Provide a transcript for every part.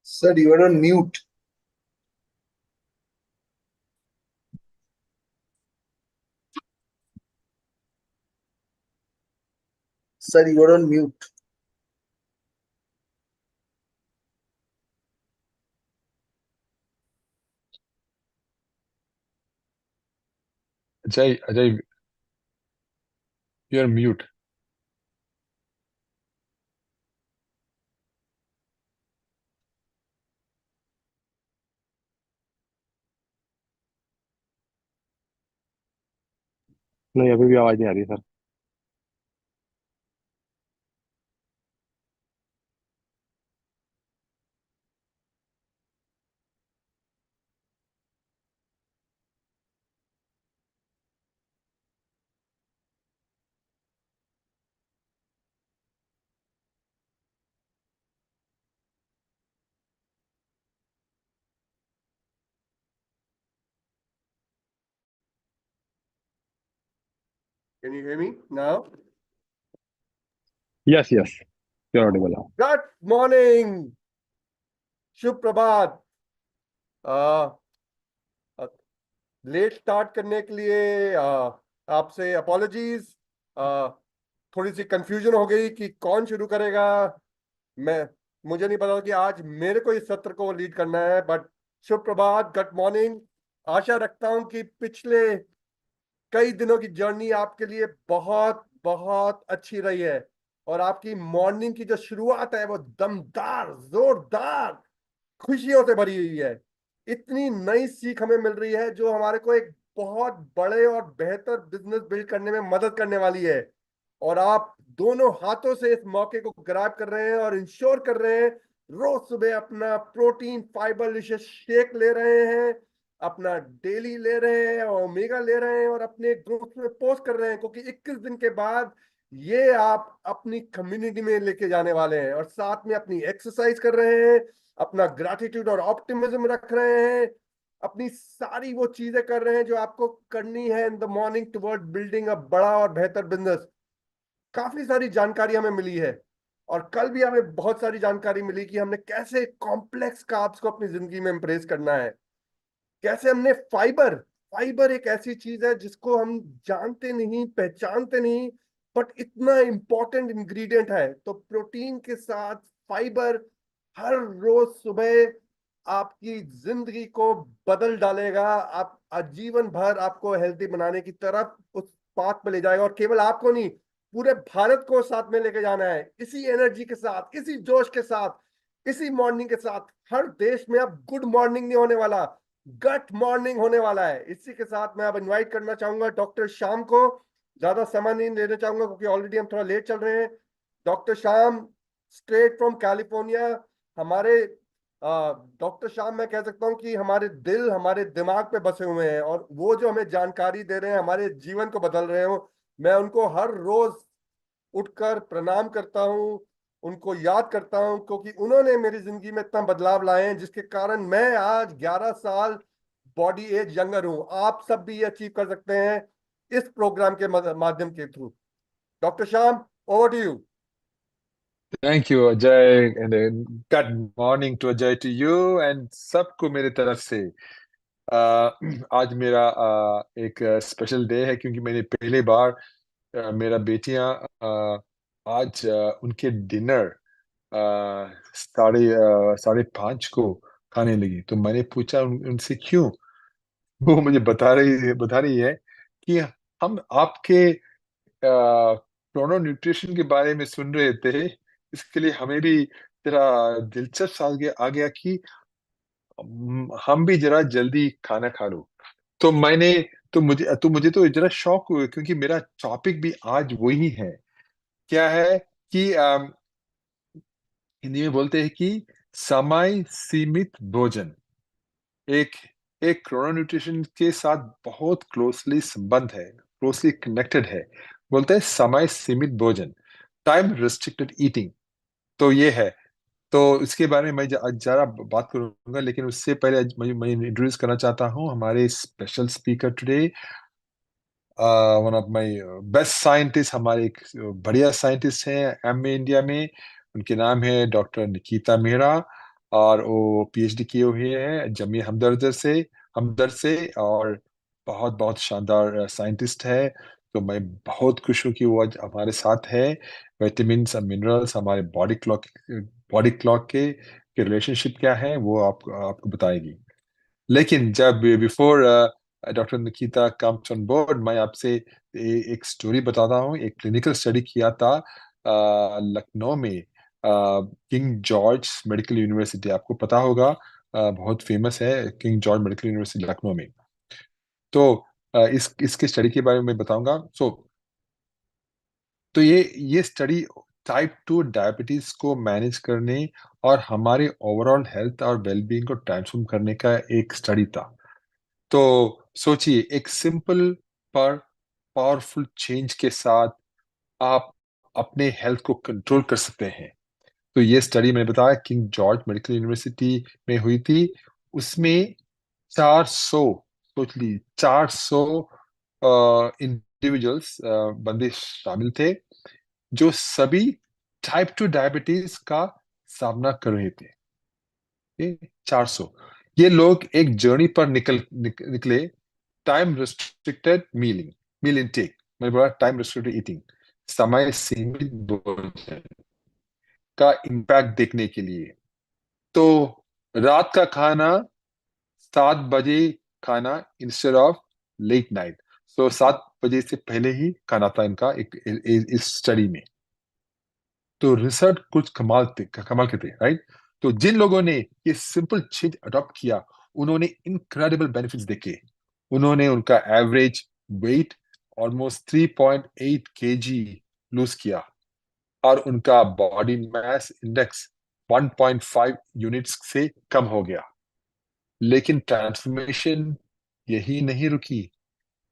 Sir, you are on mute. Sir, you are on mute. Ajay, you're mute. नहीं, अभी भी आवाज नहीं आ रही sir. Can you hear me now? Yes yes, you're audible now. Good morning. Shubh Prabhat. Let start करने के लिए आपसे अपॉलॉजीज। थोड़ी सी कंफ्यूजन हो गई कि कौन शुरू करेगा। मैं मुझे नहीं पता कि आज मेरे को इस सत्र को लीड करना है, बट शुभ प्रभात, गुड मॉर्निंग। आशा रखता हूं कि पिछले कई दिनों की जर्नी आपके लिए बहुत बहुत अच्छी रही है और आपकी मॉर्निंग की जो शुरुआत है वो दमदार, जोरदार, खुशियों से भरी हुई है। इतनी नई सीख हमें मिल रही है जो हमारे को एक बहुत बड़े और बेहतर बिजनेस बिल्ड करने में मदद करने वाली है। और आप दोनों हाथों से इस मौके को ग्रैब कर रहे हैं और इंश्योर कर रहे हैं, रोज सुबह अपना प्रोटीन फाइबर रिच शेक ले रहे हैं, अपना डेली ले रहे हैं, ओमेगा ले रहे हैं और अपने ग्रुप में पोस्ट कर रहे हैं, क्योंकि 21 दिन के बाद ये आप अपनी कम्युनिटी में लेके जाने वाले हैं। और साथ में अपनी एक्सरसाइज कर रहे हैं, अपना ग्रैटिट्यूड और ऑप्टिमिज्म रख रहे हैं, अपनी सारी वो चीजें कर रहे हैं जो आपको करनी है in the morning toward building अ बड़ा और बेहतर बिजनेस। काफी सारी जानकारी हमें मिली है और कल भी हमें बहुत सारी जानकारी मिली कि हमने कैसे कॉम्प्लेक्स कार्ब्स को अपनी जिंदगी में इंप्रेस करना है, कैसे हमने फाइबर फाइबर एक ऐसी चीज है जिसको हम जानते नहीं, पहचानते नहीं, बट इतना इंपॉर्टेंट इंग्रेडिएंट है। तो प्रोटीन के साथ फाइबर हर रोज सुबह आपकी जिंदगी को बदल डालेगा। आप आजीवन भर आपको हेल्थी बनाने की तरफ उस पाथ पे ले जाएगा और केवल आपको नहीं, पूरे भारत को साथ में लेके जाना है। इसी एनर्जी के साथ, इसी जोश के साथ, इसी मॉर्निंग के साथ हर देश में अब गुड मॉर्निंग नहीं होने वाला, गट मॉर्निंग होने वाला है। इसी के साथ मैं अब इनवाइट करना चाहूंगा डॉक्टर श्याम को। ज्यादा समय नहीं लेना चाहूंगा क्योंकि ऑलरेडी हम थोड़ा लेट चल रहे हैं। Doctor Shyam, straight from California. हमारे डॉक्टर श्याम, मैं कह सकता हूँ कि हमारे दिल, हमारे दिमाग पे बसे हुए हैं और वो जो हमें जानकारी दे रहे हैं हमारे जीवन को बदल रहे हो। मैं उनको हर रोज उठकर प्रणाम करता हूँ, उनको याद करता हूँ, क्योंकि उन्होंने मेरी जिंदगी में इतना बदलाव लाए हैं जिसके कारण मैं आज 11 साल बॉडी एज यंगर हूँ। आप सब भी ये अचीव कर सकते हैं इस प्रोग्राम के माध्यम के through. Doctor Shyam, over to you. Thank you Ajay and good morning to Ajay to you and सबको मेरे तरफ से। आज मेरा एक स्पेशल डे है क्योंकि मैंने पहली बार मेरा बेटियां आज उनके डिनर साढ़े पाँच को खाने लगी। तो मैंने पूछा उनसे क्यों। वो मुझे बता रही है कि हम आपके क्रोनो न्यूट्रिशन के बारे में सुन रहे थे, इसके लिए हमें भी जरा दिलचस्प आ गया कि हम भी जरा जल्दी खाना खा लो। तो मैंने तो मुझे तो जरा शौक हुए क्योंकि मेरा टॉपिक भी आज वही है। क्या है कि हिंदी में बोलते हैं कि समय सीमित भोजन एक एक क्रोनो न्यूट्रिशन के साथ बहुत क्लोजली संबंध है, क्लोजली कनेक्टेड है। बोलते हैं समय सीमित भोजन, टाइम रिस्ट्रिक्टेड ईटिंग। तो ये है। तो इसके बारे में मैं जरा बात करूंगा, लेकिन उससे पहले मैं इंट्रोड्यूस करना चाहता हूँ हमारे special speaker today, one of my best scientist, हमारे एक बढ़िया साइंटिस्ट हैं एमए इंडिया में। उनके नाम है डॉक्टर निकिता मेहरा। और वो पीएचडी किए हुए हैं जमी हमदर्द से, और बहुत बहुत शानदार साइंटिस्ट है। तो मैं बहुत खुश हूँ कि वो आज हमारे साथ है। विटामिन और मिनरल्स हमारे बॉडी क्लॉक के रिलेशनशिप क्या है वो आपको बताएगी। लेकिन जब before doctor Nikita comes on board, मैं आपसे एक स्टोरी बताता हूँ। एक क्लिनिकल स्टडी किया था लखनऊ में, किंग जॉर्ज मेडिकल यूनिवर्सिटी, आपको पता होगा, बहुत फेमस है king George medical university Lucknow में। तो इसके स्टडी के बारे में मैं बताऊंगा। तो ये स्टडी टाइप 2 डायबिटीज को मैनेज करने और हमारे ओवरऑल हेल्थ और वेलबींग को ट्रांसफॉर्म करने का एक स्टडी था। तो सोचिए, एक सिंपल पर पावरफुल चेंज के साथ आप अपने हेल्थ को कंट्रोल कर सकते हैं। तो ये स्टडी मैंने बताया किंग जॉर्ज मेडिकल यूनिवर्सिटी में हुई थी। उसमें 400, सोच ली, 400 इंडिविजुअल्स, बंदे शामिल थे, जो सभी टाइप 2 डायबिटीज का सामना कर रहे थे। ये 400, ये लोग एक जर्नी पर निकले। टाइम रिस्ट्रिक्टेड मील इनटेक, मैं बोला टाइम रिस्ट्रिक्टेड ईटिंग, समय सीमित भोजन का इम्पैक्ट देखने के लिए। तो रात का खाना 7 बजे खाना इंस्टेड ऑफ लेट नाइट। तो 7 बजे से पहले ही खाना था इनका इस स्टडी में। तो रिसर्च कुछ कमाल के थे, राइट। तो जिन लोगों ने ये सिंपल चेंज अडॉप्ट किया, उन्होंने इनक्रेडिबल बेनिफिट्स देखे। उन्होंने उनका average weight almost 3.8 KG lose किया, और उनका बॉडी मास इंडेक्स 1.5 यूनिट्स से कम हो गया। लेकिन ट्रांसफॉर्मेशन यही नहीं रुकी,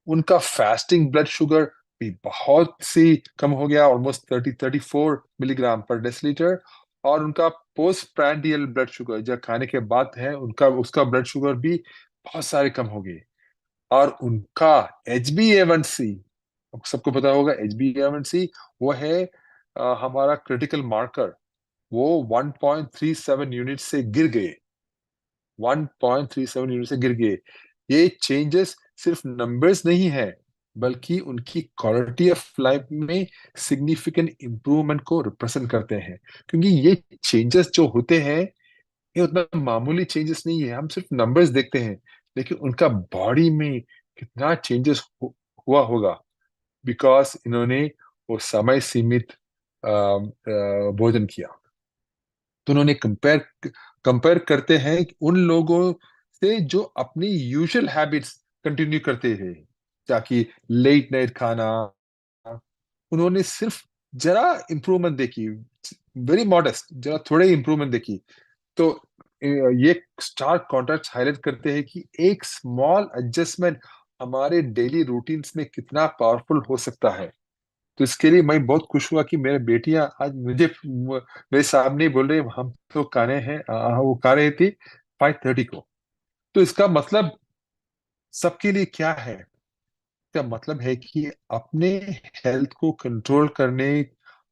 उनका फास्टिंग ब्लड शुगर भी बहुत सी कम हो गया, ऑलमोस्ट 34 मिलीग्राम पर डेसिलीटर। और उनका पोस्ट प्रैंडियल ब्लड शुगर, जो खाने के बाद है, उनका उसका ब्लड शुगर भी बहुत सारे कम हो गए। और उनका HbA1c, सबको पता होगा HbA1c, वो है हमारा क्रिटिकल मार्कर, वो 1.37 यूनिट से गिर गए। 1.37 यूनिट से गिर गए। ये चेंजेस सिर्फ नंबर्स नहीं है, बल्कि उनकी क्वालिटी ऑफ लाइफ में सिग्निफिकेंट इंप्रूवमेंट को रिप्रेजेंट करते हैं। क्योंकि ये चेंजेस जो होते हैं, ये उतना मामूली चेंजेस नहीं है। हम सिर्फ नंबर्स देखते हैं, लेकिन उनका बॉडी में कितना चेंजेस हुआ होगा, बिकॉज इन्होंने वो समय सीमित भोजन किया। तो उन्होंने कंपेयर करते हैं उन लोगों से जो अपनी यूजुअल हैबिट्स कंटिन्यू करते हैं, ताकि लेट नाइट खाना, उन्होंने सिर्फ जरा इंप्रूवमेंट देखी, वेरी मॉडेस्ट, जरा थोड़े इंप्रूवमेंट देखी। तो ये स्टार कॉन्ट्रास्ट हाईलाइट करते हैं कि एक स्मॉल एडजस्टमेंट हमारे डेली रूटीन्स में कितना पावरफुल हो सकता है। तो इसके लिए मैं बहुत खुश हुआ कि मेरे बेटियां आज मेरे सामने ही बोल रहे हैं, हम तो खाने हैं, वो खा रही थी 5:30 को। तो इसका मतलब सबके लिए क्या है? इसका मतलब है कि अपने हेल्थ को कंट्रोल करने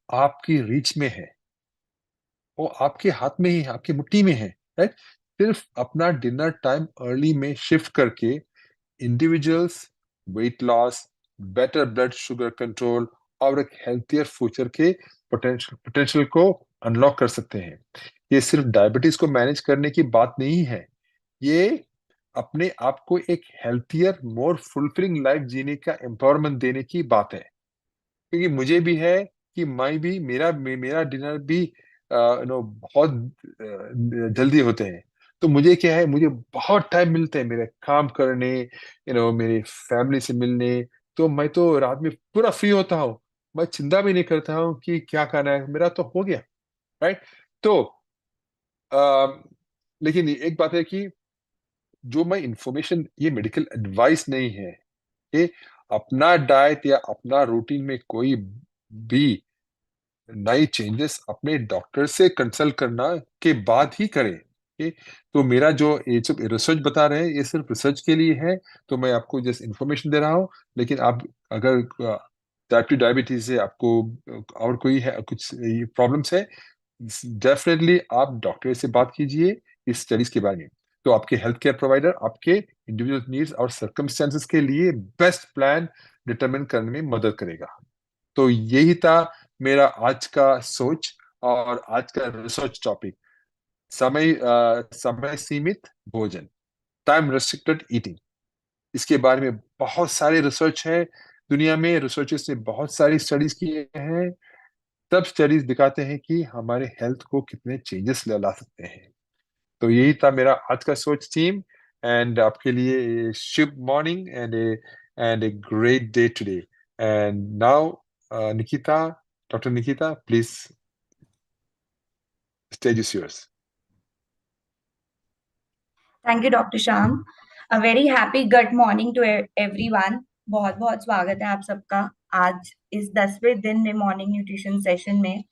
आपकी रीच में है, वो आपके हाथ में ही है, आपकी मुट्ठी में है, राइट। सिर्फ अपना डिनर टाइम अर्ली में शिफ्ट करके individuals weight loss, better blood sugar control और एक हेल्थियर फ्यूचर के पोटेंशियल को अनलॉक कर सकते हैं। ये सिर्फ डायबिटीज को मैनेज करने की बात नहीं है, ये अपने आप को एक हेल्थियर, मोर फुलफिलिंग लाइफ जीने का एम्पावरमेंट देने की बात है। क्योंकि मुझे भी है कि मैं भी, मेरा डिनर भी बहुत जल्दी होते हैं। तो मुझे क्या है, मुझे बहुत टाइम मिलता है मेरे काम करने, मेरी फैमिली से मिलने। तो मैं तो रात में पूरा फ्री होता हूँ, मैं चिंता भी नहीं करता हूँ कि क्या करना है, मेरा तो हो गया, राइट। तो अ, लेकिन एक बात है कि जो मैं इंफॉर्मेशन, ये मेडिकल एडवाइस नहीं है, ये अपना डाइट या अपना रूटीन में कोई भी नई चेंजेस अपने डॉक्टर से कंसल्ट करना के बाद ही करें। तो मेरा जो ये सब रिसर्च बता रहे हैं, ये सिर्फ रिसर्च के लिए है। तो मैं आपको जस्ट इंफॉर्मेशन दे रहा हूँ। लेकिन आप अगर टाइप 2 डायबिटीज है, आपको और कोई है कुछ प्रॉब्लम्स है, डेफिनेटली आप डॉक्टर से बात कीजिए इस स्टडीज के बारे में, तो आपके हेल्थ केयर प्रोवाइडर आपके इंडिविजुअल नीड्स और सर्कमस्टेंसेस के लिए बेस्ट प्लान डिटरमिन करने में मदद करेगा। तो यही था मेरा आज का सोच और आज का रिसर्च टॉपिक, समय सीमित भोजन, टाइम रेस्ट्रिक्टेड ईटिंग। इसके बारे में बहुत सारे रिसर्च है, दुनिया में रिसर्चर्स ने बहुत सारी स्टडीज किए हैं। तब स्टडीज दिखाते हैं कि हमारे हेल्थ को कितने चेंजेस ला सकते हैं। तो यही था मेरा आज का सोच टीम, एंड आपके लिए शुभ morning and a great day today. And now Nikita, doctor Nikita, please, stage is yours. Thank you doctor Shyam. A very happy good morning to everyone. बहुत बहुत स्वागत है आप सबका आज इस 10वें दिन में मॉर्निंग न्यूट्रिशन सेशन में।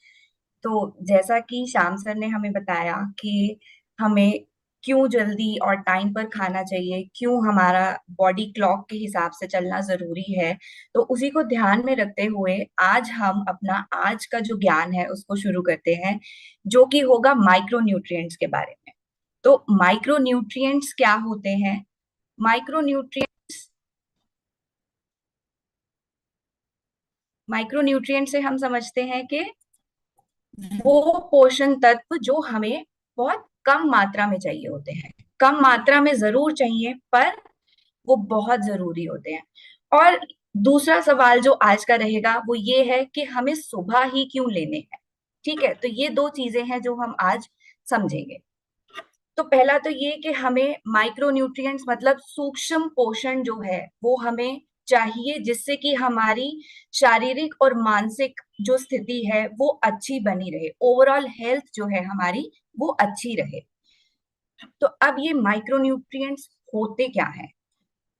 तो जैसा कि श्याम सर ने हमें बताया कि हमें क्यों जल्दी और टाइम पर खाना चाहिए, क्यों हमारा बॉडी क्लॉक के हिसाब से चलना जरूरी है, तो उसी को ध्यान में रखते हुए आज हम अपना आज का जो ज्ञान है उसको शुरू करते हैं, जो कि होगा माइक्रो न्यूट्रिएंट्स के बारे में। तो माइक्रो न्यूट्रिएंट्स क्या होते हैं? माइक्रो न्यूट्रिएंट से हम समझते हैं कि वो पोषण तत्व जो हमें बहुत कम मात्रा में चाहिए होते हैं, कम मात्रा में जरूर चाहिए पर वो बहुत जरूरी होते हैं। और दूसरा सवाल जो आज का रहेगा वो ये है कि हमें सुबह ही क्यों लेने हैं। ठीक है, तो ये दो चीजें हैं जो हम आज समझेंगे। तो पहला तो ये कि हमें माइक्रोन्यूट्रिएंट्स मतलब सूक्ष्म पोषण जो है वो हमें चाहिए, जिससे कि हमारी शारीरिक और मानसिक जो स्थिति है वो अच्छी बनी रहे, ओवरऑल हेल्थ जो है हमारी वो अच्छी रहे। तो अब ये माइक्रोन्यूट्रिएंट्स होते क्या है?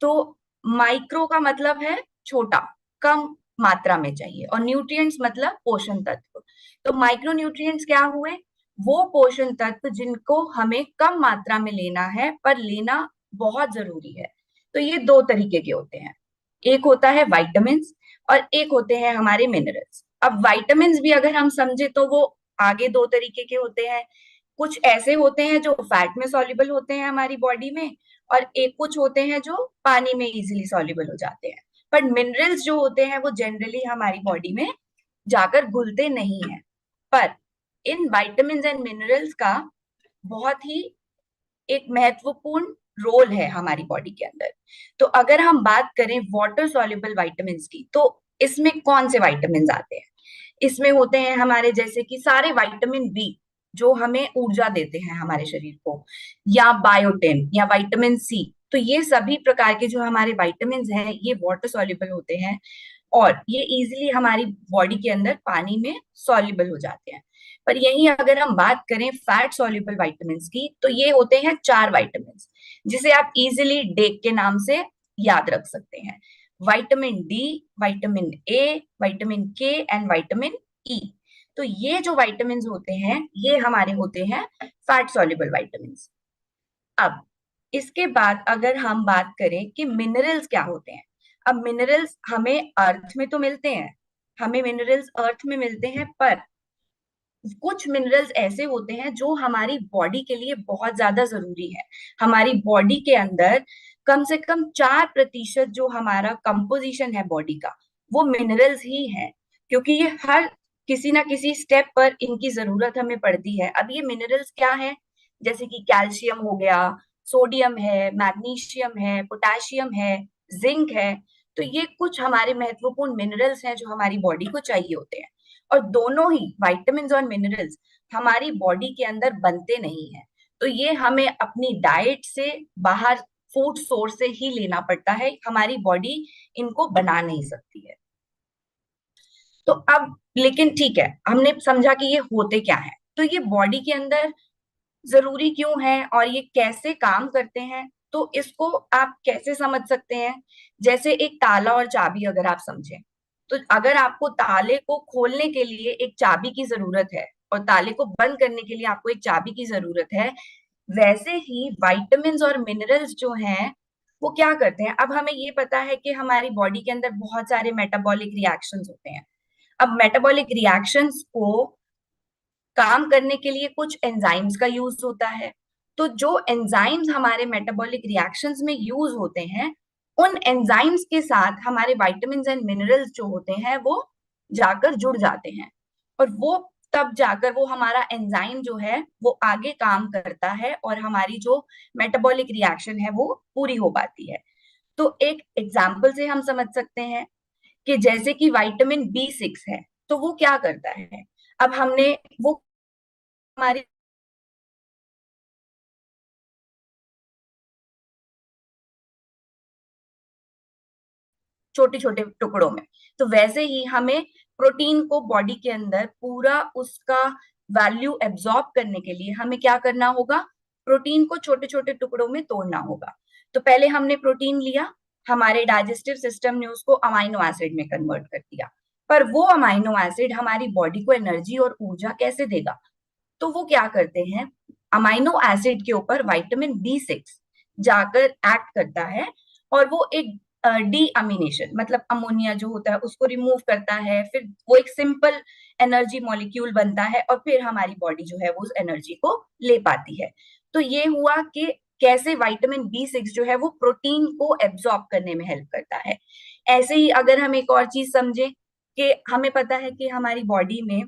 तो माइक्रो का मतलब है छोटा, कम मात्रा में चाहिए, और न्यूट्रिएंट्स मतलब पोषण तत्व। तो माइक्रो न्यूट्रिएंट्स क्या हुए? वो पोषण तत्व जिनको हमें कम मात्रा में लेना है पर लेना बहुत जरूरी है। तो ये दो तरीके के होते हैं, एक होता है वाइटामिन्स और एक होते हैं हमारे मिनरल्स। अब वाइटामिन्स भी अगर हम समझे तो वो आगे दो तरीके के होते हैं। कुछ ऐसे होते हैं जो फैट में सॉल्युबल होते हैं हमारी बॉडी में, और एक कुछ होते हैं जो पानी में इजीली सॉल्युबल हो जाते हैं। पर मिनरल्स जो होते हैं वो जनरली हमारी बॉडी में जाकर घुलते नहीं है। पर इन विटामिन्स एंड मिनरल्स का बहुत ही एक महत्वपूर्ण रोल है हमारी बॉडी के अंदर। तो अगर हम बात करें वाटर सॉल्युबल विटामिन्स की, तो इसमें कौन से विटामिन्स आते हैं? इसमें होते हैं हमारे जैसे कि सारे विटामिन बी जो हमें ऊर्जा देते हैं हमारे शरीर को, या बायोटिन या विटामिन सी। तो ये सभी प्रकार के जो हमारे विटामिन्स हैं ये वाटर सॉल्युबल होते हैं और ये इजीली हमारी बॉडी के अंदर पानी में सॉल्युबल हो जाते हैं। पर यही अगर हम बात करें फैट सॉल्युबल विटामिन्स की, तो ये होते हैं 4 विटामिन्स जिसे आप इजीली डेक के नाम से याद रख सकते हैं। Vitamin D, vitamin A, vitamin के एंड विटामिन ई। तो ये जो विटामिन होते हैं ये हमारे होते हैं फैट सॉल्युबल विटामिन। अब इसके बाद अगर हम बात करें कि मिनरल्स क्या होते हैं। अब मिनरल्स हमें अर्थ में तो मिलते हैं, हमें मिनरल्स अर्थ में मिलते हैं, पर कुछ मिनरल्स ऐसे होते हैं जो हमारी बॉडी के लिए बहुत ज्यादा जरूरी है। हमारी बॉडी के अंदर कम से कम 4% जो हमारा कंपोजिशन है बॉडी का वो मिनरल्स ही है, क्योंकि ये हर किसी ना किसी स्टेप पर इनकी जरूरत हमें पड़ती है। अब ये मिनरल्स क्या है? जैसे कि कैल्शियम हो गया, सोडियम है, मैग्नीशियम है, पोटेशियम है, जिंक है। तो ये कुछ हमारे महत्वपूर्ण मिनरल्स हैं जो हमारी बॉडी को चाहिए होते हैं। और दोनों ही विटामिन्स और मिनरल्स हमारी बॉडी के अंदर बनते नहीं है, तो ये हमें अपनी डाइट से बाहर फूड सोर्स से ही लेना पड़ता है, हमारी बॉडी इनको बना नहीं सकती है। तो अब लेकिन ठीक है, हमने समझा कि ये होते क्या है, तो ये बॉडी के अंदर जरूरी क्यों है और ये कैसे काम करते हैं, तो इसको आप कैसे समझ सकते हैं? जैसे एक ताला और चाबी अगर आप समझें, तो अगर आपको ताले को खोलने के लिए एक चाबी की जरूरत है और ताले को बंद करने के लिए आपको एक चाबी की जरूरत है, वैसे ही विटामिन्स और मिनरल्स जो हैं वो क्या करते हैं? अब हमें ये पता है कि हमारी बॉडी के अंदर बहुत सारे मेटाबॉलिक रिएक्शंस होते हैं। अब मेटाबॉलिक रिएक्शंस को काम करने के लिए कुछ एंजाइम्स का यूज होता है। तो जो एंजाइम्स हमारे मेटाबॉलिक रिएक्शंस में यूज होते हैं, उन एंजाइम्स के साथ हमारे विटामिन्स एंड मिनरल्स जो होते हैं वो जाकर जुड़ जाते हैं, और वो तब जाकर वो हमारा एंजाइम जो है वो आगे काम करता है और हमारी जो मेटाबॉलिक रिएक्शन है वो पूरी हो पाती है। तो एक एग्जाम्पल से हम समझ सकते हैं कि जैसे कि विटामिन B6 है, तो वो क्या करता है। अब हमने वो हमारी छोटे छोटे टुकड़ों में, तो वैसे ही हमें प्रोटीन को बॉडी के अंदर पूरा उसका वैल्यू एब्जॉर्ब करने के लिए हमें क्या करना होगा, प्रोटीन को छोटे छोटे टुकड़ों में तोड़ना होगा। तो पहले हमने प्रोटीन लिया, हमारे डाइजेस्टिव सिस्टम ने उसको अमाइनो एसिड में कन्वर्ट कर दिया, पर वो अमाइनो एसिड हमारी बॉडी को एनर्जी और ऊर्जा कैसे देगा। तो वो क्या करते हैं, अमाइनो एसिड के ऊपर विटामिन B6 जाकर एक्ट करता है, और वो एक डी अमीनेशन मतलब अमोनिया जो होता है उसको रिमूव करता है, फिर वो एक सिंपल एनर्जी मॉलिक्यूल बनता है, और फिर हमारी बॉडी जो है वो उस एनर्जी को ले पाती है। तो ये हुआ कि कैसे विटामिन B6 जो है वो प्रोटीन को एब्जॉर्ब करने में हेल्प करता है। ऐसे ही अगर हम एक और चीज समझे कि हमें पता है कि हमारी बॉडी में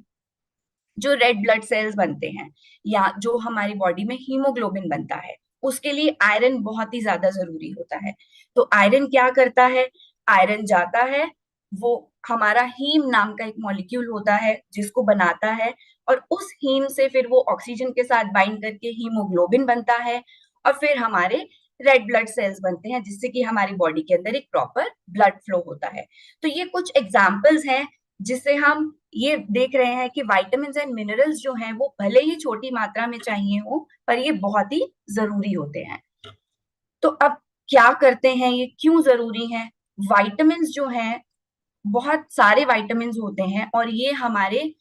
जो रेड ब्लड सेल्स बनते हैं या जो हमारी बॉडी में हीमोग्लोबिन बनता है, उसके लिए आयरन बहुत ही ज्यादा जरूरी होता है। तो आयरन क्या करता है, आयरन जाता है, वो हमारा हीम नाम का एक मॉलिक्यूल होता है जिसको बनाता है, और उस हीम से फिर वो ऑक्सीजन के साथ बाइंड करके हीमोग्लोबिन बनता है, और फिर हमारे रेड ब्लड सेल्स बनते हैं, जिससे कि हमारी बॉडी के अंदर एक प्रॉपर ब्लड फ्लो होता है। तो ये कुछ एग्जाम्पल्स हैं जिससे हम ये देख रहे हैं कि विटामिन्स एंड मिनरल्स जो हैं वो भले ही छोटी मात्रा में चाहिए हो, पर ये बहुत ही जरूरी होते हैं। तो अब क्या करते हैं, ये क्यों जरूरी है। विटामिन्स जो हैं, बहुत सारे विटामिन्स होते हैं, और ये हमारे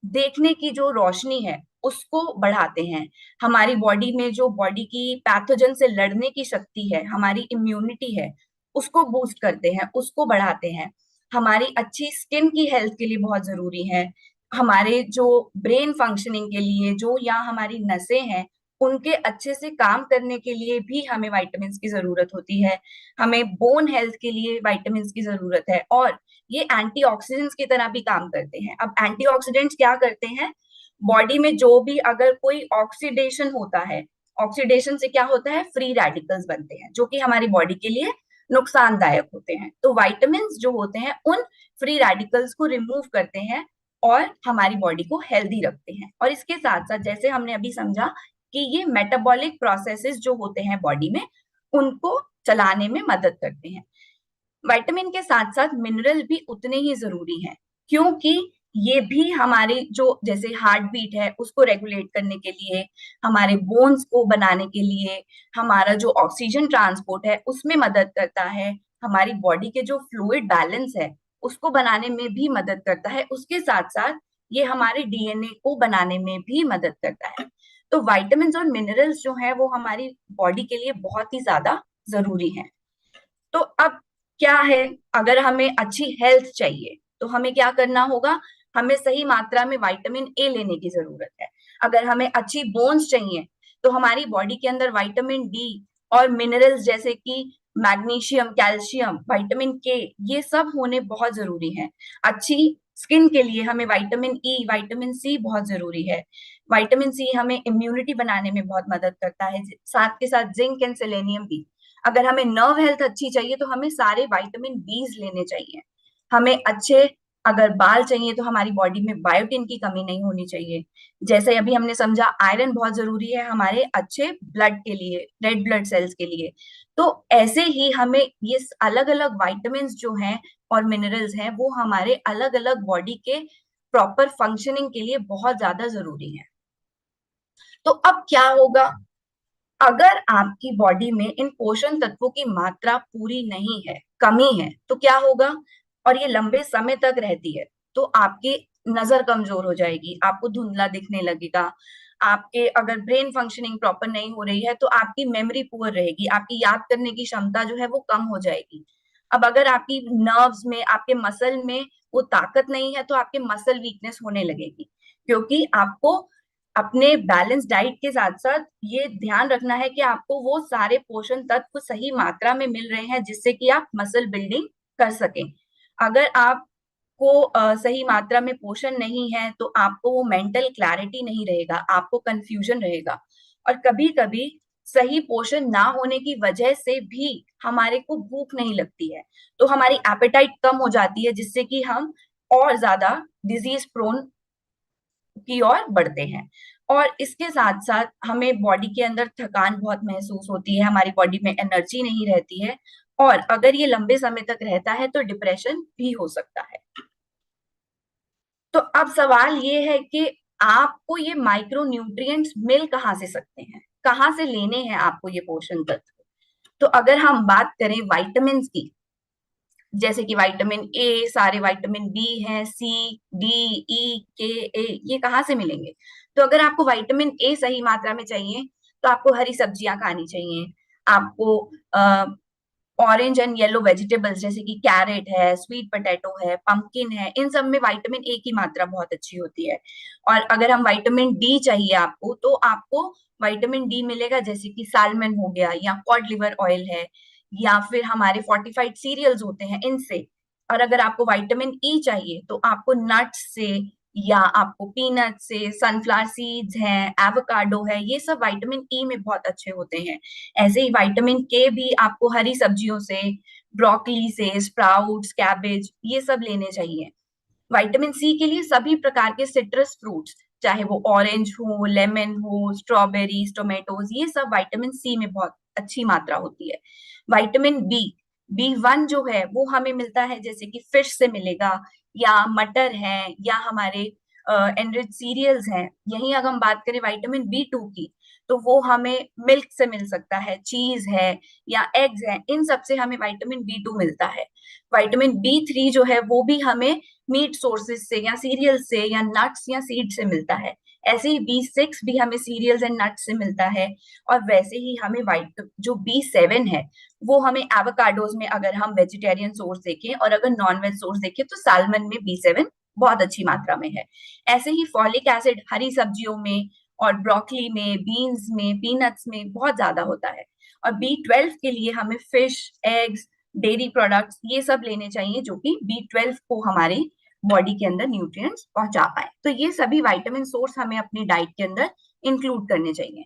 देखने की जो रोशनी है उसको बढ़ाते हैं। हमारी बॉडी में जो बॉडी की पैथोजन से लड़ने की शक्ति है, हमारी इम्यूनिटी है, उसको बूस्ट करते हैं, उसको बढ़ाते हैं। हमारी अच्छी स्किन की हेल्थ के लिए बहुत जरूरी है। हमारे जो ब्रेन फंक्शनिंग के लिए जो या हमारी नसें हैं उनके अच्छे से काम करने के लिए भी हमें विटामिन्स की जरूरत होती है। हमें बोन हेल्थ के लिए विटामिन्स की जरूरत है, और ये एंटीऑक्सीडेंट्स की तरह भी काम करते हैं। अब एंटीऑक्सीडेंट्स क्या करते हैं, बॉडी में जो भी अगर कोई ऑक्सीडेशन होता है, ऑक्सीडेशन से क्या होता है, फ्री रेडिकल्स बनते हैं जो कि हमारी बॉडी के लिए नुकसानदायक होते हैं। तो विटामिन्स जो होते हैं उन फ्री रेडिकल्स को रिमूव करते हैं और हमारी बॉडी को हेल्दी रखते हैं। और इसके साथ साथ जैसे हमने अभी समझा कि ये मेटाबॉलिक प्रोसेसेस जो होते हैं बॉडी में उनको चलाने में मदद करते हैं। विटामिन के साथ साथ मिनरल भी उतने ही जरूरी हैं, क्योंकि ये भी हमारे जो जैसे हार्ट बीट है उसको रेगुलेट करने के लिए, हमारे बोन्स को बनाने के लिए, हमारा जो ऑक्सीजन ट्रांसपोर्ट है उसमें मदद करता है, हमारी बॉडी के जो फ्लूइड बैलेंस है उसको बनाने में भी मदद करता है। उसके साथ साथ ये हमारे डीएनए को बनाने में भी मदद करता है। तो विटामिन्स और मिनरल्स जो है वो हमारी बॉडी के लिए बहुत ही ज्यादा जरूरी है। तो अब क्या है, अगर हमें अच्छी हेल्थ चाहिए तो हमें क्या करना होगा, हमें सही मात्रा में विटामिन A लेने की जरूरत है। अगर हमें अच्छी बोन्स चाहिए तो हमारी बॉडी के अंदर विटामिन D और मिनरल्स जैसे कि मैग्नीशियम, कैल्शियम, विटामिन K, ये सब होने बहुत जरूरी है। अच्छी स्किन के लिए हमें विटामिन E, विटामिन C बहुत जरूरी है। विटामिन C हमें इम्यूनिटी बनाने में बहुत मदद करता है, साथ के साथ जिंक एंड सेलेनियम भी। अगर हमें नर्व हेल्थ अच्छी चाहिए तो हमें सारे विटामिन Bs लेने चाहिए। हमें अच्छे अगर बाल चाहिए तो हमारी बॉडी में बायोटिन की कमी नहीं होनी चाहिए। जैसे अभी हमने समझा आयरन बहुत जरूरी है हमारे अच्छे ब्लड के लिए, रेड ब्लड सेल्स के लिए। तो ऐसे ही हमें ये अलग अलग विटामिन्स जो हैं और मिनरल्स हैं वो हमारे अलग अलग बॉडी के प्रॉपर फंक्शनिंग के लिए बहुत ज्यादा जरूरी है। तो अब क्या होगा, अगर आपकी बॉडी में इन पोषण तत्वों की मात्रा पूरी नहीं है, कमी है, तो क्या होगा, और ये लंबे समय तक रहती है तो आपकी नजर कमजोर हो जाएगी, आपको धुंधला दिखने लगेगा, आपके अगर ब्रेन फंक्शनिंग प्रॉपर नहीं हो रही है तो आपकी मेमोरी पुअर रहेगी, आपकी याद करने की क्षमता जो है वो कम हो जाएगी। अब अगर आपकी नर्व्स में, आपके मसल में वो ताकत नहीं है तो आपके मसल वीकनेस होने लगेगी। क्योंकि आपको अपने बैलेंस डाइट के साथ साथ ये ध्यान रखना है कि आपको वो सारे पोषण तत्व सही मात्रा में मिल रहे हैं जिससे कि आप मसल बिल्डिंग कर सकें। अगर आपको सही मात्रा में पोषण नहीं है तो आपको वो मेंटल क्लैरिटी नहीं रहेगा, आपको कंफ्यूजन रहेगा। और कभी कभी सही पोषण ना होने की वजह से भी हमारे को भूख नहीं लगती है, तो हमारी एपेटाइट कम हो जाती है जिससे कि हम और ज्यादा डिजीज प्रोन की ओर बढ़ते हैं। और इसके साथ साथ हमें बॉडी के अंदर थकान बहुत महसूस होती है, हमारी बॉडी में एनर्जी नहीं रहती है, और अगर ये लंबे समय तक रहता है तो डिप्रेशन भी हो सकता है। तो अब सवाल ये है कि आपको ये माइक्रो न्यूट्रिएंट्स मिल कहाँ से सकते हैं, कहाँ से लेने हैं आपको ये पोषण तत्व। तो अगर हम बात करें विटामिन की, जैसे कि विटामिन ए, सारे विटामिन बी हैं, सी, डी, ई, के, ए, ये कहाँ से मिलेंगे। तो अगर आपको विटामिन ए सही मात्रा में चाहिए तो आपको हरी सब्जियां खानी चाहिए, आपको ऑरेंज एंड येलो वेजिटेबल्स जैसे कि कैरेट है, स्वीट पोटैटो है, पंपकिन है, इन सब में विटामिन ए की मात्रा बहुत अच्छी होती है। और अगर हम विटामिन डी चाहिए आपको तो आपको विटामिन डी मिलेगा जैसे कि सालमन हो गया, या कॉड लिवर ऑयल है, या फिर हमारे फोर्टिफाइड सीरियल्स होते हैं इनसे। और अगर आपको विटामिन ई चाहिए तो आपको नट्स से, या आपको पीनट से, सनफ्लावर सीड्स हैं, एवोकाडो है, ये सब विटामिन ई में बहुत अच्छे होते हैं। ऐसे ही विटामिन के भी आपको हरी सब्जियों से, ब्रोकली से, स्प्राउट्स, कैबेज, ये सब लेने चाहिए। विटामिन सी के लिए सभी प्रकार के सिट्रस फ्रूट्स, चाहे वो ऑरेंज हो, लेमन हो, स्ट्रॉबेरीज, टोमेटोज, ये सब विटामिन सी में बहुत अच्छी मात्रा होती है। विटामिन बी, B1 जो है वो हमें मिलता है जैसे कि फिश से मिलेगा, या मटर है, या हमारे एनरिच सीरियल्स हैं। यहीं अगर हम बात करें विटामिन B2 की तो वो हमें मिल्क से मिल सकता है, चीज है, या एग्स है, इन सब से हमें विटामिन B2 मिलता है। विटामिन B3 जो है वो भी हमें मीट सोर्सेज से, या सीरियल से, या नट्स या सीड से मिलता है। ऐसे ही B6 भी हमें सीरियल्स एंड नट्स से मिलता है। और वैसे ही हमें जो B7 है वो हमें एवोकाडोज में, अगर हम वेजिटेरियन सोर्स देखें, और अगर नॉन वेज सोर्स देखें तो सालमन में B7 बहुत अच्छी मात्रा में है। ऐसे ही फॉलिक एसिड हरी सब्जियों में, और ब्रोकली में, बीन्स में, पीनट्स में बहुत ज्यादा होता है। और B12 के लिए हमें फिश, एग्स, डेयरी प्रोडक्ट्स, ये सब लेने चाहिए जो कि B12 को हमारी बॉडी के अंदर न्यूट्रिएंट्स पहुंचा पाए। तो ये सभी विटामिन सोर्स हमें अपनी डाइट के अंदर इंक्लूड करने चाहिए।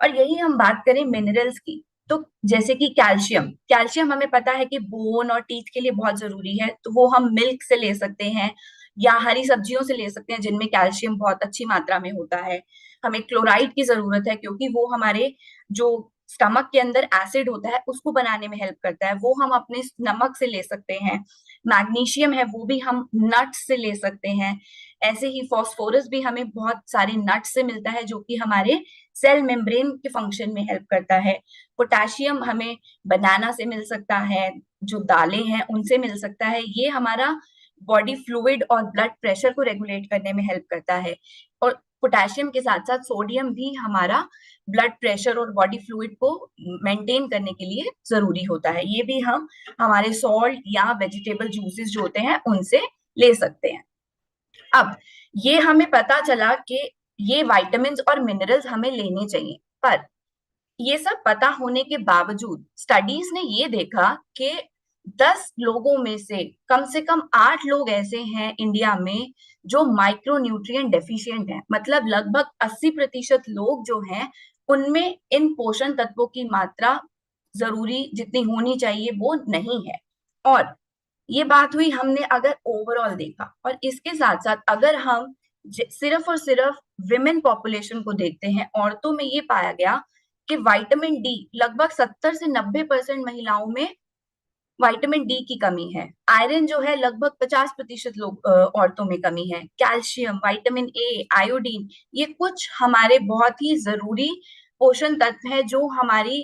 और यही हम बात करें मिनरल्स की, तो जैसे कि कैल्शियम, कैल्शियम हमें पता है कि बोन और टीथ के लिए बहुत जरूरी है, तो वो हम मिल्क से ले सकते हैं, या हरी सब्जियों से ले सकते हैं जिनमें कैल्शियम बहुत अच्छी मात्रा में होता है। हमें क्लोराइड की जरूरत है क्योंकि वो हमारे जो स्टमक के अंदर एसिड होता है उसको बनाने में हेल्प करता है, वो हम अपने नमक से ले सकते हैं। मैग्नीशियम है वो भी हम नट्स से ले सकते हैं। ऐसे ही फास्फोरस भी हमें बहुत सारे नट्स से मिलता है जो कि हमारे सेल मेम्ब्रेन के फंक्शन में हेल्प करता है। पोटेशियम हमें बनाना से मिल सकता है, जो दालें हैं उनसे मिल सकता है, ये हमारा बॉडी फ्लूइड और ब्लड प्रेशर को रेगुलेट करने में हेल्प करता है। और पोटेशियम के साथ साथ सोडियम भी हमारा ब्लड प्रेशर और बॉडी फ्लूइड को मेंटेन करने के लिए जरूरी होता है। ये भी हम हमारे सॉल्ट या वेजिटेबल जूसेस जो होते हैं उनसे ले सकते हैं। अब ये हमें पता चला कि ये विटामिन्स और मिनरल्स हमें लेने चाहिए, पर ये सब पता होने के बावजूद स्टडीज ने ये देखा कि 10 लोगों में से कम 8 लोग ऐसे हैं इंडिया में जो माइक्रो न्यूट्रिएंट डेफिशिएंट हैं। मतलब लगभग 80% लोग जो हैं उनमें इन पोषण तत्वों की मात्रा जरूरी जितनी होनी चाहिए वो नहीं है। और ये बात हुई हमने अगर ओवरऑल देखा, और इसके साथ साथ अगर हम सिर्फ और सिर्फ विमेन पॉपुलेशन को देखते हैं, औरतों में ये पाया गया कि विटामिन डी लगभग 70 से 90% महिलाओं में विटामिन डी की कमी है। आयरन जो है लगभग 50% लोग औरतों में कमी है। कैल्शियम, विटामिन ए, आयोडीन, ये कुछ हमारे बहुत ही जरूरी पोषण तत्व है जो हमारी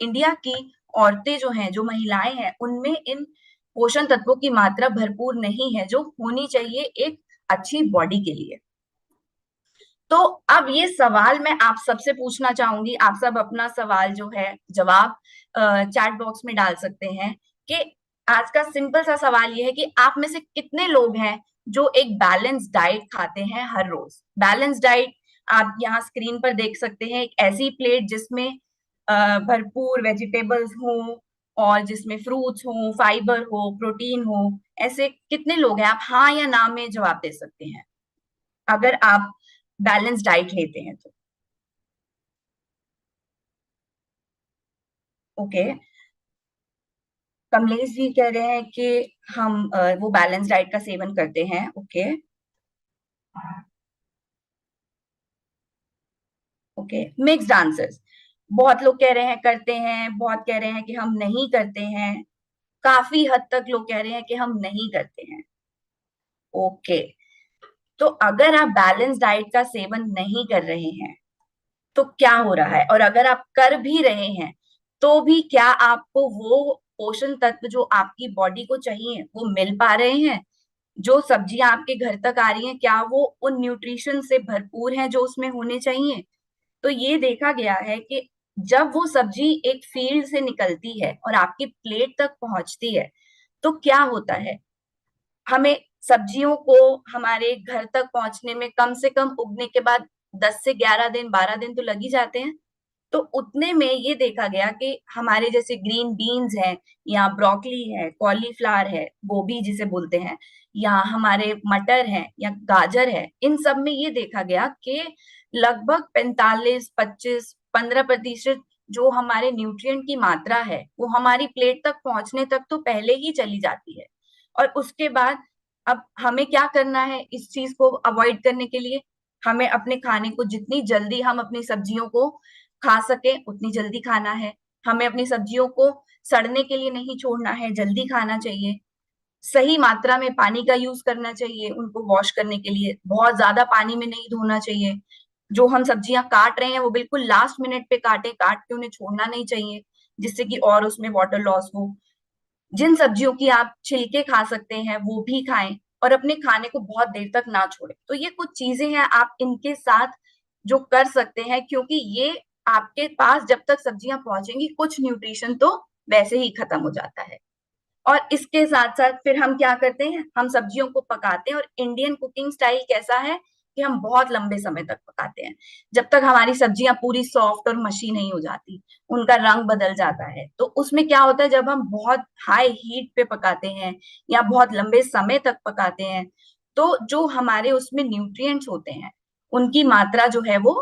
इंडिया की औरतें जो हैं, जो महिलाएं हैं, उनमें इन पोषण तत्वों की मात्रा भरपूर नहीं है जो होनी चाहिए एक अच्छी बॉडी के लिए। तो अब ये सवाल मैं आप सबसे पूछना चाहूंगी, आप सब अपना सवाल जो है जवाब चैट बॉक्स में डाल सकते हैं कि आज का सिंपल सा सवाल ये है कि आप में से कितने लोग हैं जो एक बैलेंस डाइट खाते हैं हर रोज। बैलेंस डाइट आप यहाँ स्क्रीन पर देख सकते हैं, एक ऐसी प्लेट जिसमें भरपूर वेजिटेबल्स हों और जिसमें फ्रूट्स हों, फाइबर हो, प्रोटीन हो। ऐसे कितने लोग हैं? आप हाँ या ना में जवाब दे सकते हैं अगर आप बैलेंस डाइट लेते हैं तो। ओके, कमलेश जी कह रहे हैं कि हम वो बैलेंस डाइट का सेवन करते हैं। Okay okay, mixed answers. बहुत लोग कह रहे हैं करते हैं, बहुत कह रहे हैं कि हम नहीं करते हैं, काफी हद तक लोग कह रहे हैं कि हम नहीं करते हैं। ओके, तो अगर आप बैलेंस डाइट का सेवन नहीं कर रहे हैं तो क्या हो रहा है, और अगर आप कर भी रहे हैं तो भी क्या आपको वो पोषण तत्व जो आपकी बॉडी को चाहिए वो मिल पा रहे हैं? जो सब्जियां आपके घर तक आ रही हैं, क्या वो उन न्यूट्रिशन से भरपूर हैं जो उसमें होने चाहिए? तो ये देखा गया है कि जब वो सब्जी एक फील्ड से निकलती है और आपकी प्लेट तक पहुंचती है तो क्या होता है, हमें सब्जियों को हमारे घर तक पहुंचने में कम से कम उगने के बाद 10 से 11 दिन, 12 दिन तो लग ही जाते हैं। तो उतने में ये देखा गया कि हमारे जैसे ग्रीन बीन्स हैं या ब्रोकली है, कॉलीफ्लावर है, गोभी जिसे बोलते हैं, या हमारे मटर है या गाजर है, इन सब में ये देखा गया कि लगभग 45, 25, 15% जो हमारे न्यूट्रिएंट की मात्रा है वो हमारी प्लेट तक पहुंचने तक तो पहले ही चली जाती है। और उसके बाद अब हमें क्या करना है इस चीज को अवॉइड करने के लिए? हमें अपने खाने को जितनी जल्दी हम अपनी सब्जियों को खा सके उतनी जल्दी खाना है। हमें अपनी सब्जियों को सड़ने के लिए नहीं छोड़ना है, जल्दी खाना चाहिए। सही मात्रा में पानी का यूज करना चाहिए, उनको वॉश करने के लिए बहुत ज्यादा पानी में नहीं धोना चाहिए। जो हम सब्जियां काट रहे हैं वो बिल्कुल लास्ट मिनट पे काटे, काट के उन्हें छोड़ना नहीं चाहिए जिससे कि और उसमें वाटर लॉस हो। जिन सब्जियों की आप छिलके खा सकते हैं वो भी खाएं और अपने खाने को बहुत देर तक ना छोड़ें। तो ये कुछ चीजें हैं आप इनके साथ जो कर सकते हैं, क्योंकि ये आपके पास जब तक सब्जियां पहुंचेंगी कुछ न्यूट्रिशन तो वैसे ही खत्म हो जाता है। और इसके साथ साथ फिर हम क्या करते हैं, हम सब्जियों को पकाते हैं। और इंडियन कुकिंग स्टाइल कैसा है कि हम बहुत लंबे समय तक पकाते हैं, जब तक हमारी सब्जियां पूरी सॉफ्ट और मशी नहीं हो जाती, उनका रंग बदल जाता है। तो उसमें क्या होता है, जब हम बहुत हाई हीट पे पकाते हैं या बहुत लंबे समय तक पकाते हैं तो जो हमारे उसमें न्यूट्रिएंट्स होते हैं उनकी मात्रा जो है वो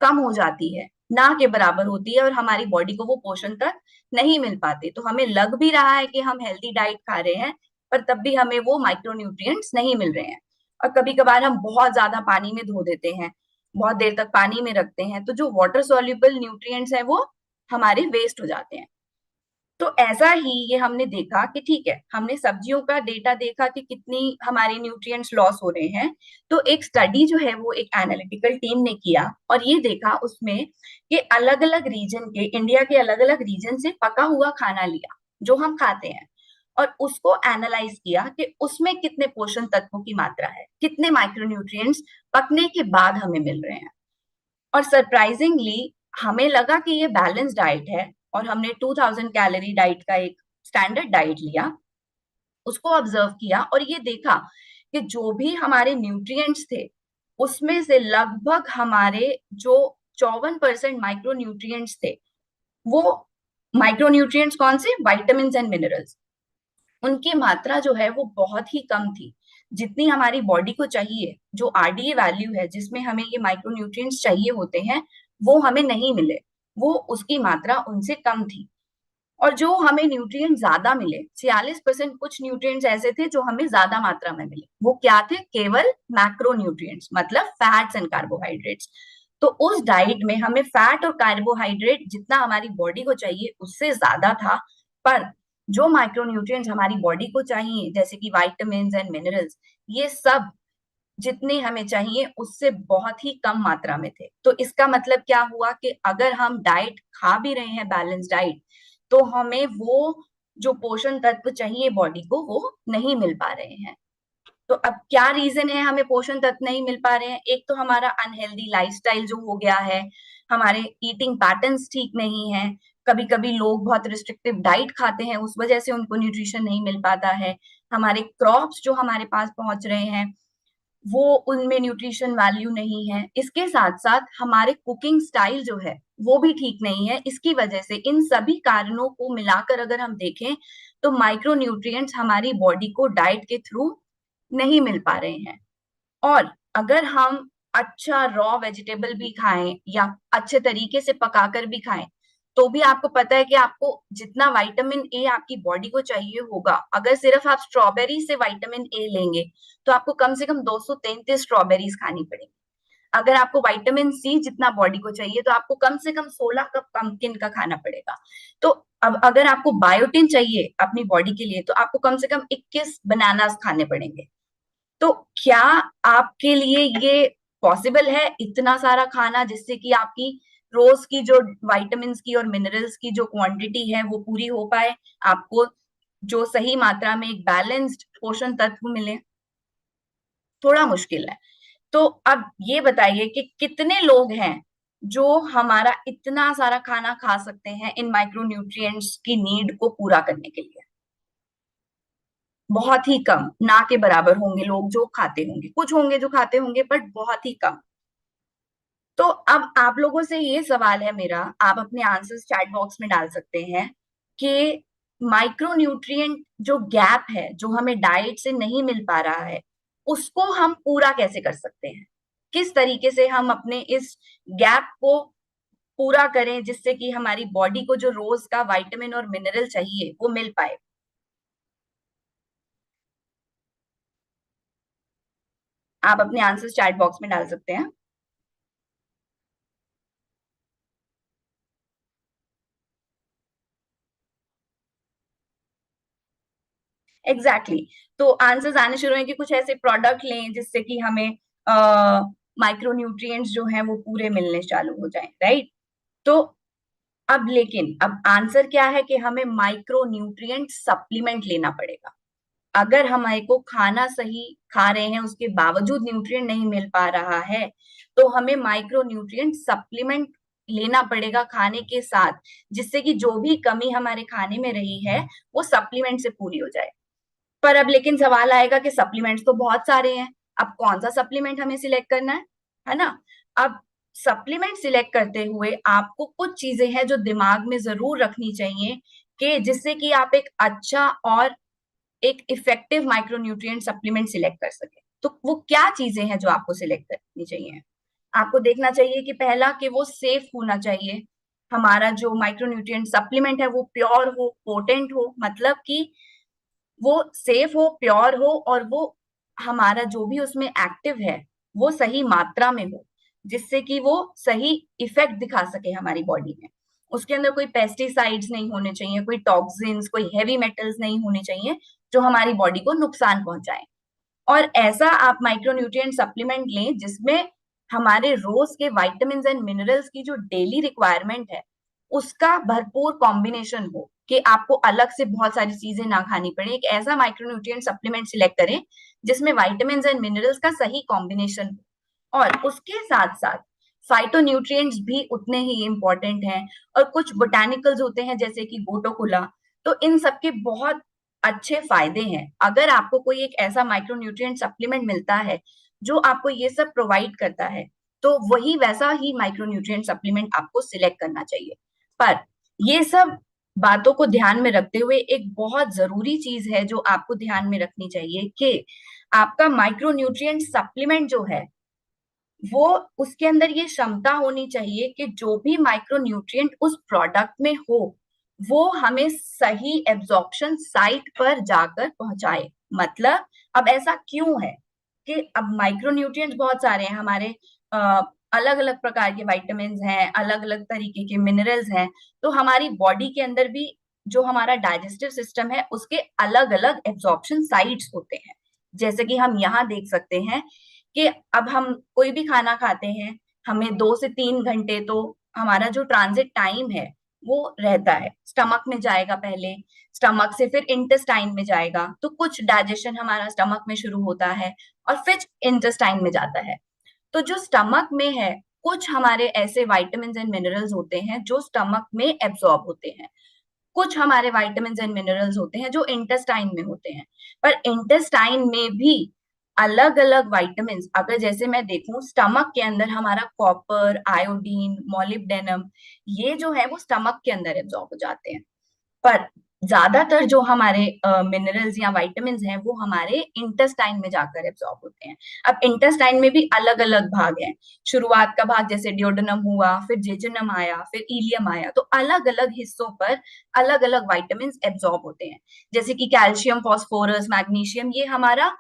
कम हो जाती है, ना के बराबर होती है, और हमारी बॉडी को वो पोषण तक नहीं मिल पाते। तो हमें लग भी रहा है कि हम हेल्दी डाइट खा रहे हैं पर तब भी हमें वो माइक्रोन्यूट्रिएंट्स नहीं मिल रहे हैं। और कभी कभार हम बहुत ज्यादा पानी में धो देते हैं, बहुत देर तक पानी में रखते हैं, तो जो वाटर सॉल्युबल न्यूट्रिएंट्स हैं वो हमारे वेस्ट हो जाते हैं। तो ऐसा ही ये हमने देखा कि ठीक है, हमने सब्जियों का डेटा देखा कि कितनी हमारे न्यूट्रिएंट्स लॉस हो रहे हैं। तो एक स्टडी जो है वो एक एनालिटिकल टीम ने किया और ये देखा उसमें कि अलग अलग रीजन के, इंडिया के अलग अलग रीजन से पका हुआ खाना लिया जो हम खाते हैं और उसको एनालाइज किया कि उसमें कितने पोषण तत्वों की मात्रा है, कितने माइक्रोन्यूट्रिएंट्स पकने के बाद हमें मिल रहे हैं। और सरप्राइजिंगली हमें लगा कि ये बैलेंस डाइट है और हमने 2000 कैलोरी डाइट का एक स्टैंडर्ड डाइट लिया, उसको ऑब्जर्व किया और ये देखा कि जो भी हमारे न्यूट्रिएंट्स थे उसमें से लगभग हमारे जो 54% माइक्रोन्यूट्रिएंट्स थे, वो माइक्रोन्यूट्रिएंट्स कौन से, विटामिन्स एंड मिनरल्स, उनकी मात्रा जो है वो बहुत ही कम थी। जितनी हमारी बॉडी को चाहिए, जो आरडीए वैल्यू है जिसमें हमें ये माइक्रोन्यूट्रिएंट्स चाहिए होते हैं, वो हमें नहीं मिले, वो उसकी मात्रा उनसे कम थी। और जो हमें न्यूट्रिएंट ज्यादा मिले, 46% कुछ न्यूट्रिएंट्स ऐसे थे जो हमें ज्यादा मात्रा में मिले, वो क्या थे, केवल मैक्रोन्यूट्रिएंट्स, मतलब फैट्स एंड कार्बोहाइड्रेट्स। तो उस डाइट में हमें फैट और कार्बोहाइड्रेट जितना हमारी बॉडी को चाहिए उससे ज्यादा था, पर जो माइक्रोन्यूट्रिएंट्स हमारी बॉडी को चाहिए जैसे कि विटामिन्स एंड मिनरल्स, ये सब जितने हमें चाहिए उससे बहुत ही कम मात्रा में थे। तो इसका मतलब क्या हुआ कि अगर हम डाइट खा भी रहे हैं बैलेंस डाइट, तो हमें वो जो पोषण तत्व चाहिए बॉडी को वो नहीं मिल पा रहे हैं। तो अब क्या रीजन है हमें पोषण तत्व नहीं मिल पा रहे हैं? एक तो हमारा अनहेल्दी लाइफस्टाइल जो हो गया है, हमारे ईटिंग पैटर्न्स ठीक नहीं है, कभी कभी लोग बहुत रिस्ट्रिक्टिव डाइट खाते हैं, उस वजह से उनको न्यूट्रिशन नहीं मिल पाता है, हमारे क्रॉप्स जो हमारे पास पहुंच रहे हैं वो उनमें न्यूट्रिशन वैल्यू नहीं है। इसके साथ साथ हमारे कुकिंग स्टाइल जो है वो भी ठीक नहीं है। इसकी वजह से इन सभी कारणों को मिलाकर अगर हम देखें तो माइक्रो न्यूट्रिएंट्स हमारी बॉडी को डाइट के थ्रू नहीं मिल पा रहे हैं। और अगर हम अच्छा रॉ वेजिटेबल भी खाएं या अच्छे तरीके से पकाकर भी खाएं तो भी आपको पता है कि आपको जितना विटामिन ए आपकी बॉडी को चाहिए होगा, अगर सिर्फ आप स्ट्रॉबेरी से विटामिन ए लेंगे तो आपको कम से कम 233 स्ट्रॉबेरीज खानी पड़ेगी। अगर आपको विटामिन सी जितना बॉडी को चाहिए तो आपको कम से कम 16 कप पंपकिन का खाना पड़ेगा। तो अब अगर आपको बायोटिन चाहिए अपनी बॉडी के लिए तो आपको कम से कम 21 बनानास खाने पड़ेंगे। तो क्या आपके लिए ये पॉसिबल है इतना सारा खाना जिससे कि आपकी रोज की जो विटामिन की और मिनरल्स की जो क्वांटिटी है वो पूरी हो पाए, आपको जो सही मात्रा में एक बैलेंस्ड पोषण तत्व मिले? थोड़ा मुश्किल है। तो अब ये बताइए कि कितने लोग हैं जो हमारा इतना सारा खाना खा सकते हैं इन माइक्रोन्यूट्रिएंट्स की नीड को पूरा करने के लिए? बहुत ही कम, ना के बराबर होंगे लोग जो खाते होंगे, कुछ होंगे जो खाते होंगे बट बहुत ही कम। तो अब आप लोगों से ये सवाल है मेरा, आप अपने आंसर्स चैट बॉक्स में डाल सकते हैं कि माइक्रोन्यूट्रिएंट जो गैप है जो हमें डाइट से नहीं मिल पा रहा है उसको हम पूरा कैसे कर सकते हैं, किस तरीके से हम अपने इस गैप को पूरा करें जिससे कि हमारी बॉडी को जो रोज का विटामिन और मिनरल चाहिए वो मिल पाए। आप अपने आंसर्स चैट बॉक्स में डाल सकते हैं। Exactly exactly. तो आंसर्स आने शुरू हैं कि कुछ ऐसे प्रोडक्ट लें जिससे कि हमें माइक्रोन्यूट्रिएंट्स जो हैं वो पूरे मिलने चालू हो जाएं, राइट? तो अब लेकिन अब आंसर क्या है कि हमें माइक्रोन्यूट्रिएंट सप्लीमेंट लेना पड़ेगा। अगर हमारे को खाना सही खा रहे हैं उसके बावजूद न्यूट्रिएंट नहीं मिल पा रहा है तो हमें माइक्रोन्यूट्रिएंट सप्लीमेंट लेना पड़ेगा खाने के साथ, जिससे कि जो भी कमी हमारे खाने में रही है वो सप्लीमेंट से पूरी हो जाए। पर अब लेकिन सवाल आएगा कि सप्लीमेंट्स तो बहुत सारे हैं, अब कौन सा सप्लीमेंट हमें सिलेक्ट करना है ना? अब सप्लीमेंट सिलेक्ट करते हुए आपको कुछ चीजें हैं जो दिमाग में जरूर रखनी चाहिए कि जिससे कि आप एक अच्छा और एक इफेक्टिव माइक्रोन्यूट्रिएंट सप्लीमेंट सिलेक्ट कर सके। तो वो क्या चीजें हैं जो आपको सिलेक्ट करनी चाहिए? आपको देखना चाहिए कि पहला कि वो सेफ होना चाहिए, हमारा जो माइक्रोन्यूट्रिएंट सप्लीमेंट है वो प्योर हो, पोटेंट हो, मतलब कि वो सेफ हो, प्योर हो और वो हमारा जो भी उसमें एक्टिव है वो सही मात्रा में हो, जिससे कि वो सही इफेक्ट दिखा सके हमारी बॉडी में। उसके अंदर कोई पेस्टिसाइड्स नहीं होने चाहिए, कोई टॉक्सिन्स, कोई हैवी मेटल्स नहीं होने चाहिए जो हमारी बॉडी को नुकसान पहुंचाए। और ऐसा आप माइक्रोन्यूट्रिएंट सप्लीमेंट लें जिसमें हमारे रोज के विटामिन एंड मिनरल्स की जो डेली रिक्वायरमेंट है उसका भरपूर कॉम्बिनेशन हो, कि आपको अलग से बहुत सारी चीजें ना खानी पड़े। एक ऐसा माइक्रोन्यूट्रिएंट सप्लीमेंट सिलेक्ट करें जिसमें विटामिन एंड मिनरल्स का सही कॉम्बिनेशन हो, और उसके साथ साथ फाइटोन्यूट्रिएंट्स भी उतने ही इंपॉर्टेंट हैं। और कुछ बोटानिकल्स होते हैं जैसे कि गोटोकोला, तो इन सबके बहुत अच्छे फायदे हैं। अगर आपको कोई एक ऐसा माइक्रोन्यूट्रिएंट सप्लीमेंट मिलता है जो आपको ये सब प्रोवाइड करता है तो वही वैसा ही माइक्रोन्यूट्रिएंट सप्लीमेंट आपको सिलेक्ट करना चाहिए। पर ये सब बातों को ध्यान में रखते हुए एक बहुत जरूरी चीज है जो आपको ध्यान में रखनी चाहिए कि आपका माइक्रोन्यूट्रिएंट सप्लीमेंट जो है वो उसके अंदर ये क्षमता होनी चाहिए कि जो भी माइक्रोन्यूट्रिएंट उस प्रोडक्ट में हो वो हमें सही एब्जॉर्प्शन साइट पर जाकर पहुंचाए। मतलब अब ऐसा क्यों है कि अब माइक्रोन्यूट्रिएंट्स बहुत सारे हैं हमारे, अलग अलग प्रकार के विटामिन हैं, अलग अलग तरीके के मिनरल्स हैं, तो हमारी बॉडी के अंदर भी जो हमारा डाइजेस्टिव सिस्टम है उसके अलग अलग एब्जॉर्प्शन साइट्स होते हैं। जैसे कि हम यहाँ देख सकते हैं कि अब हम कोई भी खाना खाते हैं, हमें 2 से 3 घंटे तो हमारा जो ट्रांजिट टाइम है वो रहता है। स्टमक में जाएगा पहले, स्टमक से फिर इंटेस्टाइन में जाएगा, तो कुछ डाइजेशन हमारा स्टमक में शुरू होता है और फिर इंटेस्टाइन में जाता है। तो जो स्टमक में है कुछ हमारे ऐसे विटामिन्स एंड मिनरल्स होते हैं जो स्टमक में एब्जॉर्ब होते हैं, कुछ हमारे विटामिन्स एंड मिनरल्स होते हैं जो इंटेस्टाइन में होते हैं। पर इंटेस्टाइन में भी अलग अलग विटामिन्स, अगर जैसे मैं देखूं स्टमक के अंदर हमारा कॉपर, आयोडीन, मोलिब्डेनम, ये जो है वो स्टमक के अंदर एब्जॉर्ब हो जाते हैं। पर ज्यादातर जो हमारे मिनरल्स या विटामिन्स हैं वो हमारे इंटेस्टाइन में जाकर एब्जॉर्ब होते हैं। अब इंटेस्टाइन में भी अलग अलग भाग हैं। शुरुआत का भाग जैसे ड्यूोडेनम हुआ, फिर जेजुनम आया, फिर इलियम आया, तो अलग अलग हिस्सों पर अलग अलग विटामिन्स एब्जॉर्ब होते हैं। जैसे कि कैल्शियम, फास्फोरस, मैग्नीशियम, ये हमारा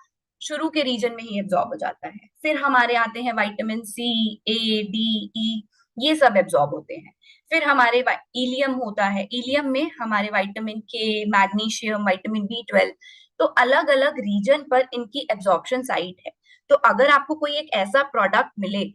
शुरू के रीजन में ही एब्जॉर्ब हो जाता है। फिर हमारे आते हैं विटामिन सी, ए, डी, ई, ये सब एब्जॉर्ब होते हैं। फिर हमारे इलियम होता है, इलियम में हमारे विटामिन के, मैग्नीशियम, विटामिन B12, तो अलग अलग रीजन पर इनकी एब्जॉर्प्शन साइट है। तो अगर आपको कोई एक ऐसा प्रोडक्ट मिले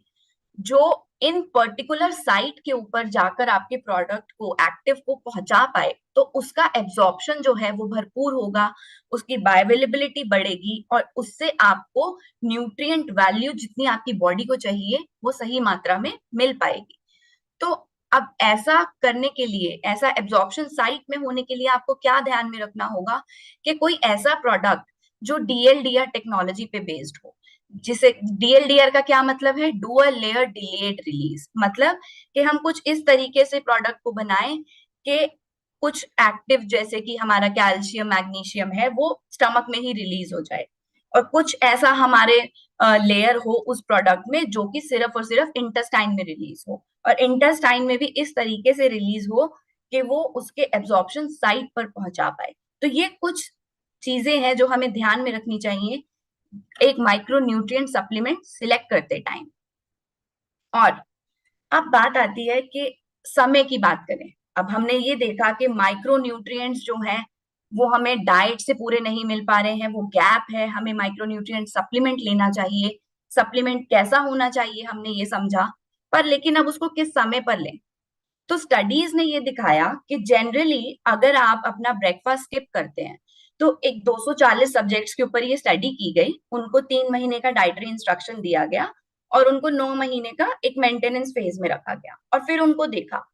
जो इन पर्टिकुलर साइट के ऊपर जाकर आपके प्रोडक्ट को, एक्टिव को पहुंचा पाए, तो उसका एब्जॉर्प्शन जो है वो भरपूर होगा, उसकी बायोअवेलेबिलिटी बढ़ेगी और उससे आपको न्यूट्रिएंट वैल्यू जितनी आपकी बॉडी को चाहिए वो सही मात्रा में मिल पाएगी। तो अब ऐसा करने के लिए, ऐसा एब्जॉर्प्शन साइट में होने के लिए आपको क्या ध्यान में रखना होगा कि कोई ऐसा प्रोडक्ट जो DLDR टेक्नोलॉजी पे बेस्ड हो। जिसे DLDR का क्या मतलब है? डुअल लेयर डिलेड रिलीज, मतलब कि हम कुछ इस तरीके से प्रोडक्ट को बनाएं कि कुछ एक्टिव जैसे कि हमारा कैल्शियम, मैग्नीशियम है वो स्टमक में ही रिलीज हो जाए, और कुछ ऐसा हमारे लेयर हो उस प्रोडक्ट में जो कि सिर्फ और सिर्फ इंटेस्टाइन में रिलीज हो, और इंटेस्टाइन में भी इस तरीके से रिलीज हो कि वो उसके एब्जॉर्प्शन साइट पर पहुंचा पाए। तो ये कुछ चीजें हैं जो हमें ध्यान में रखनी चाहिए एक माइक्रो न्यूट्रिएंट सप्लीमेंट सिलेक्ट करते टाइम। और अब बात आती है कि समय की बात करें। अब हमने ये देखा कि माइक्रो न्यूट्रिएंट्स जो हैं वो हमें डाइट से पूरे नहीं मिल पा रहे हैं, वो गैप है, हमें माइक्रो न्यूट्रिएंट सप्लीमेंट लेना चाहिए। सप्लीमेंट कैसा होना चाहिए हमने ये समझा, पर लेकिन अब उसको किस समय पर लें। तो स्टडीज ने ये दिखाया कि जनरली अगर आप अपना ब्रेकफास्ट स्किप करते हैं, तो एक 240 सब्जेक्ट्स के ऊपर ये स्टडी की गई, उनको 3 महीने का डाइटरी इंस्ट्रक्शन दिया गया और उनको 9 महीने का एक मेंटेनेंस फेज में रखा गया, और फिर उनको देखा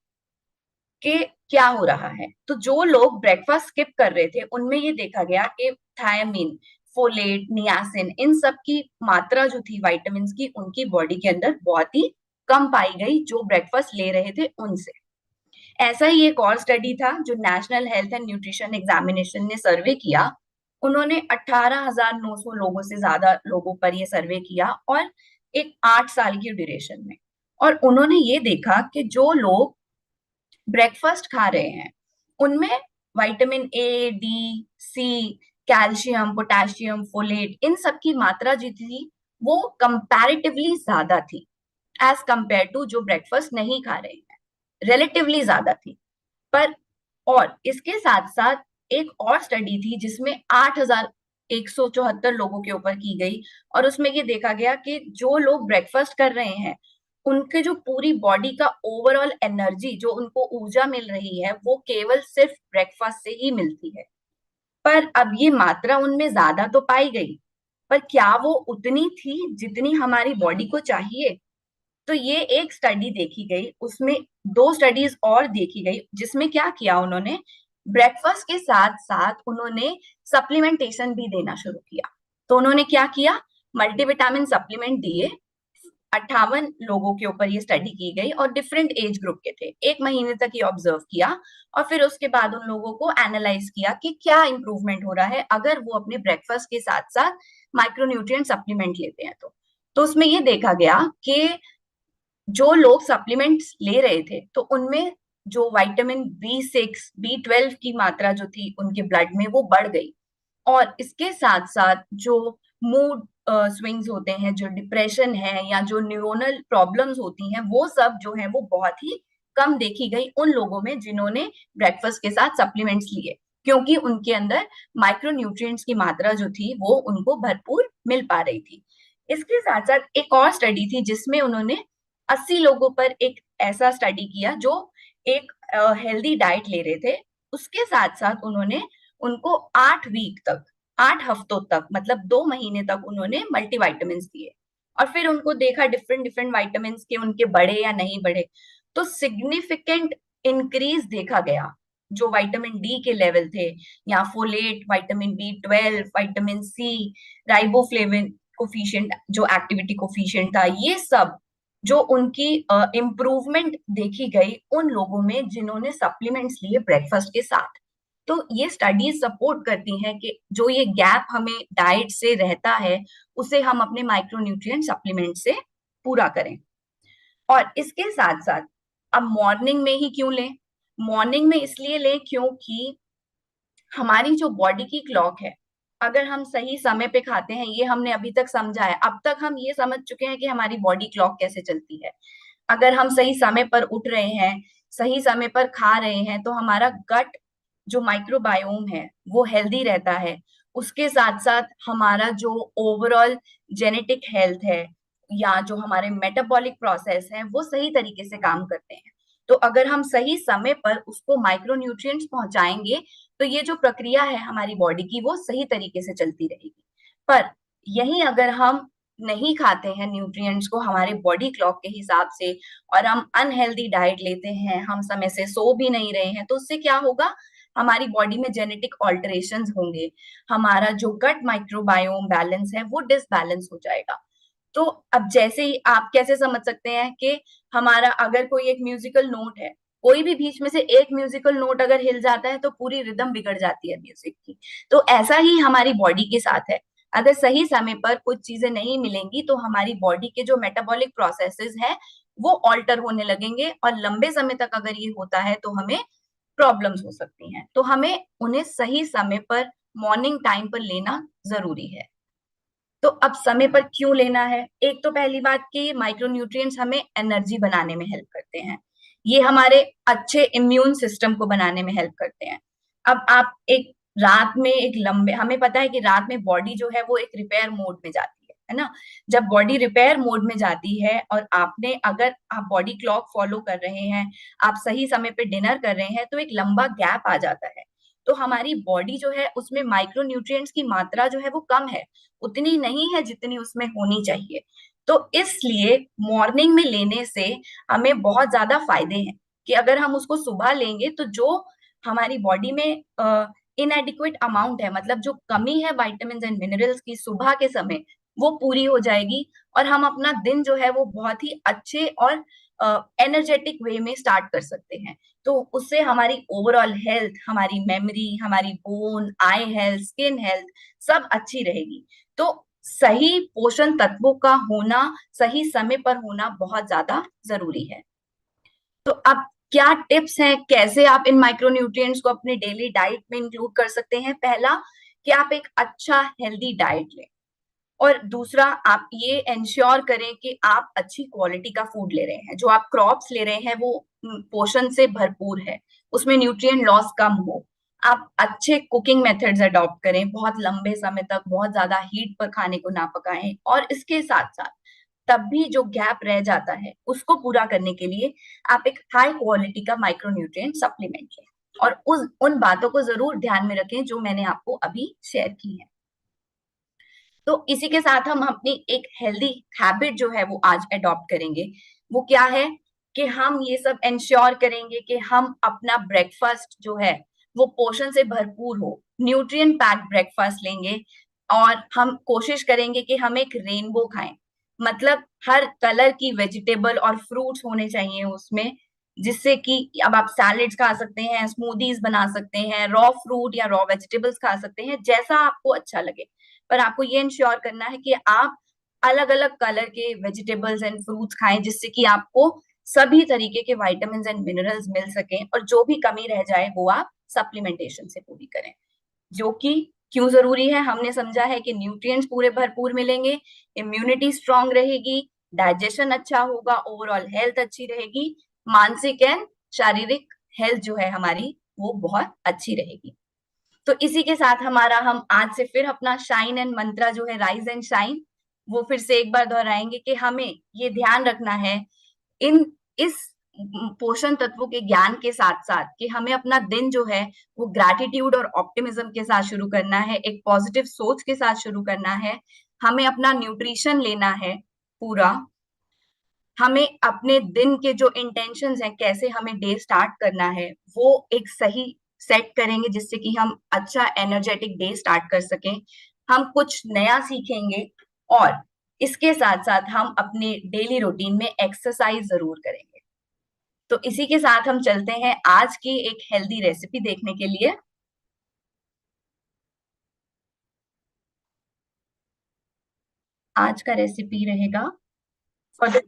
कि क्या हो रहा है। तो जो लोग ब्रेकफास्ट स्किप कर रहे थे उनमें ये देखा गया कि थायमिन, फोलेट, नियासिन, इन सब की मात्रा जो थी विटामिन की, उनकी बॉडी के अंदर बहुत ही कम पाई गई जो ब्रेकफास्ट ले रहे थे उनसे। ऐसा ही एक और स्टडी था जो national health and nutrition examination ने सर्वे किया। उन्होंने 18,900 लोगों से ज्यादा लोगों पर ये सर्वे किया और एक 8 साल की ड्यूरेशन में, और उन्होंने ये देखा कि जो लोग ब्रेकफास्ट खा रहे हैं उनमें vitamin A, D, C, calcium, potassium, folate, इन सब की मात्रा जो थी वो कंपैरेटिवली ज्यादा थी एज कंपेयर टू जो ब्रेकफास्ट नहीं खा रहे हैं, रिलेटिवली ज्यादा थी। पर और इसके साथ साथ एक और स्टडी थी जिसमें 8,174 लोगों के ऊपर की गई, और उसमें ये देखा गया कि जो लोग ब्रेकफास्ट कर रहे हैं उनके जो पूरी बॉडी का ओवरऑल एनर्जी, जो उनको ऊर्जा मिल रही है, वो केवल सिर्फ ब्रेकफास्ट से ही मिलती है। पर अब ये मात्रा उनमें ज्यादा तो पाई गई, पर क्या वो उतनी थी जितनी हमारी बॉडी को चाहिए? तो ये एक स्टडी देखी गई, उसमें 2 स्टडीज और देखी गई जिसमें क्या किया उन्होंने, ब्रेकफास्ट के साथ साथ उन्होंने सप्लीमेंटेशन भी देना शुरू किया। तो उन्होंने क्या किया, मल्टीविटामिन सप्लीमेंट दिए। 58 लोगों के ऊपर ये स्टडी की गई और डिफरेंट एज ग्रुप के थे। 1 महीने तक ये ऑब्जर्व किया और फिर उसके बाद उन लोगों को एनालाइज किया कि क्या इंप्रूवमेंट हो रहा है अगर वो अपने ब्रेकफास्ट के साथ साथ माइक्रोन्यूट्रिएंट सप्लीमेंट लेते हैं। तो उसमें ये देखा गया कि जो लोग सप्लीमेंट्स ले रहे थे तो उनमें जो विटामिन B6, B12 की मात्रा जो थी उनके ब्लड में वो बढ़ गई, और इसके साथ साथ जो मूड स्विंग्स होते हैं, जो डिप्रेशन है या जो न्यूरोनल प्रॉब्लम्स होती हैं, वो सब जो है वो बहुत ही कम देखी गई उन लोगों में जिन्होंने ब्रेकफास्ट के साथ सप्लीमेंट्स लिए, क्योंकि उनके अंदर माइक्रोन्यूट्रिएंट्स की मात्रा जो थी वो उनको भरपूर मिल पा रही थी। इसके साथ साथ एक और स्टडी थी जिसमें उन्होंने 80 लोगों पर एक ऐसा स्टडी किया जो एक हेल्दी डाइट ले रहे थे, उसके साथ साथ उन्होंने उनको 8 वीक तक, 8 हफ्तों तक, मतलब 2 महीने तक उन्होंने मल्टीविटामिन दिए। और फिर उनको देखा डिफरेंट डिफरेंट विटामिन के उनके बढ़े या नहीं बढ़े, तो सिग्निफिकेंट इंक्रीज देखा गया जो विटामिन डी के लेवल थे, या folate, vitamin B12, vitamin C, riboflavin coefficient जो एक्टिविटी कोफिशिएंट था, ये सब जो उनकी इम्प्रूवमेंट देखी गई उन लोगों में जिन्होंने सप्लीमेंट्स लिए ब्रेकफास्ट के साथ। तो ये स्टडीज सपोर्ट करती हैं कि जो ये गैप हमें डाइट से रहता है उसे हम अपने माइक्रोन्यूट्रिएंट सप्लीमेंट से पूरा करें। और इसके साथ साथ अब मॉर्निंग में ही क्यों लें? मॉर्निंग में इसलिए लें क्योंकि हमारी जो बॉडी की क्लॉक है, अगर हम सही समय पे खाते हैं, ये हमने अभी तक समझा है, अब तक हम ये समझ चुके हैं कि हमारी बॉडी क्लॉक कैसे चलती है। अगर हम सही समय पर उठ रहे हैं, सही समय पर खा रहे हैं, तो हमारा गट जो माइक्रोबायोम है वो हेल्दी रहता है। उसके साथ साथ हमारा जो ओवरऑल जेनेटिक हेल्थ है या जो हमारे मेटाबॉलिक प्रोसेस है वो सही तरीके से काम करते हैं। तो अगर हम सही समय पर उसको माइक्रोन्यूट्रिएंट्स पहुंचाएंगे तो ये जो प्रक्रिया है हमारी बॉडी की वो सही तरीके से चलती रहेगी। पर यही अगर हम नहीं खाते हैं न्यूट्रिएंट्स को हमारे बॉडी क्लॉक के हिसाब से और हम अनहेल्दी डाइट लेते हैं, हम समय से सो भी नहीं रहे हैं, तो उससे क्या होगा, हमारी बॉडी में जेनेटिक ऑल्टरेशंस होंगे, हमारा जो गट माइक्रोबायोम बैलेंस है वो डिसबैलेंस हो जाएगा। तो अब जैसे ही आप कैसे समझ सकते हैं कि हमारा अगर कोई एक म्यूजिकल नोट है, कोई भी बीच में से एक म्यूजिकल नोट अगर हिल जाता है तो पूरी रिदम बिगड़ जाती है म्यूजिक की। तो ऐसा ही हमारी बॉडी के साथ है, अगर सही समय पर कुछ चीजें नहीं मिलेंगी तो हमारी बॉडी के जो मेटाबॉलिक प्रोसेसेस है वो ऑल्टर होने लगेंगे, और लंबे समय तक अगर ये होता है तो हमें प्रॉब्लम्स हो सकती हैं। तो हमें उन्हें सही समय पर मॉर्निंग टाइम पर लेना जरूरी है। तो अब समय पर क्यों लेना है? एक तो पहली बात कि माइक्रोन्यूट्रिएंट्स हमें एनर्जी बनाने में हेल्प करते हैं, ये हमारे अच्छे इम्यून सिस्टम को बनाने में हेल्प करते हैं। अब आप एक रात में एक लंबे, हमें पता है कि रात में बॉडी जो है वो एक रिपेयर मोड में जाती है ना। जब बॉडी रिपेयर मोड में जाती है और आपने अगर आप बॉडी क्लॉक फॉलो कर रहे हैं, आप सही समय पे डिनर कर रहे हैं, तो एक लंबा गैप आ जाता है। तो हमारी बॉडी जो है उसमें माइक्रोन्यूट्रिएंट्स की मात्रा जो है वो कम है, उतनी नहीं है जितनी उसमें होनी चाहिए। तो इसलिए मॉर्निंग में लेने से हमें बहुत ज्यादा फायदे हैं कि अगर हम उसको सुबह लेंगे तो जो हमारी बॉडी में इनएडिक्वेट अमाउंट है, मतलब जो कमी है विटामिन एंड मिनरल्स की सुबह के समय, वो पूरी हो जाएगी और हम अपना दिन जो है वो बहुत ही अच्छे और एनर्जेटिक वे में स्टार्ट कर सकते हैं। तो उससे हमारी ओवरऑल हेल्थ, हमारी मेमोरी, हमारी बोन, आई हेल्थ, स्किन हेल्थ सब अच्छी रहेगी। तो सही पोषण तत्वों का होना, सही समय पर होना बहुत ज्यादा जरूरी है। तो अब क्या टिप्स हैं, कैसे आप इन माइक्रोन्यूट्रिएंट्स को अपने डेली डाइट में इंक्लूड कर सकते हैं? पहला कि आप एक अच्छा हेल्दी डाइट लें, और दूसरा आप ये इंश्योर करें कि आप अच्छी क्वालिटी का फूड ले रहे हैं, जो आप क्रॉप्स ले रहे हैं वो पोषण से भरपूर है, उसमें न्यूट्रिएंट लॉस कम हो। आप अच्छे कुकिंग मेथड्स अडॉप्ट करें, बहुत लंबे समय तक बहुत ज्यादा हीट पर खाने को ना पकाएं, और इसके साथ साथ तब भी जो गैप रह जाता है उसको पूरा करने के लिए आप एक हाई क्वालिटी का माइक्रोन्यूट्रिएंट सप्लीमेंट लें, और उन बातों को जरूर ध्यान में रखें जो मैंने आपको अभी शेयर की है। तो इसी के साथ हम अपनी एक हेल्दी हैबिट जो है वो आज अडॉप्ट करेंगे। वो क्या है कि हम ये सब इंश्योर करेंगे कि हम अपना ब्रेकफास्ट जो है वो पोषण से भरपूर हो, न्यूट्रिएंट पैक्ड ब्रेकफास्ट लेंगे, और हम कोशिश करेंगे कि हम एक रेनबो खाएं, मतलब हर कलर की वेजिटेबल और फ्रूट्स होने चाहिए उसमें, जिससे कि अब आप सैलेड्स खा सकते हैं, स्मूदीज बना सकते हैं, रॉ फ्रूट या रॉ वेजिटेबल्स खा सकते हैं, जैसा आपको अच्छा लगे। पर आपको ये इंश्योर करना है कि आप अलग अलग कलर के वेजिटेबल्स एंड फ्रूट्स खाएं, जिससे कि आपको सभी तरीके के विटामिन एंड मिनरल्स मिल सकें, और जो भी कमी रह जाए वो आप सप्लीमेंटेशन से पूरी करें। जो कि क्यों जरूरी है, हमने समझा है कि न्यूट्रिएंट्स पूरे भरपूर मिलेंगे, इम्यूनिटी स्ट्रांग रहेगी, डाइजेशन अच्छा होगा, ओवरऑल हेल्थ अच्छी रहेगी, मानसिक एंड शारीरिक हेल्थ जो है हमारी वो बहुत अच्छी रहेगी। तो इसी के साथ हम आज से फिर अपना शाइन एंड मंत्रा जो है राइज एंड शाइन, वो फिर से एक बार दोहराएंगे कि हमें ये ध्यान रखना है इस पोषण तत्वों के ज्ञान के साथ साथ कि हमें अपना दिन जो है वो ग्रैटिट्यूड और ऑप्टिमिज्म के साथ शुरू करना है, एक पॉजिटिव सोच के साथ शुरू करना है। हमें अपना न्यूट्रिशन लेना है पूरा हमें अपने दिन के जो इंटेंशंस हैं, कैसे हमें डे स्टार्ट करना है, वो एक सही सेट करेंगे जिससे कि हम अच्छा एनर्जेटिक डे स्टार्ट कर सकें। हम कुछ नया सीखेंगे और इसके साथ साथ हम अपने डेली रूटीन में एक्सरसाइज जरूर करेंगे। तो इसी के साथ हम चलते हैं आज की एक हेल्दी रेसिपी देखने के लिए। आज का रेसिपी रहेगा for the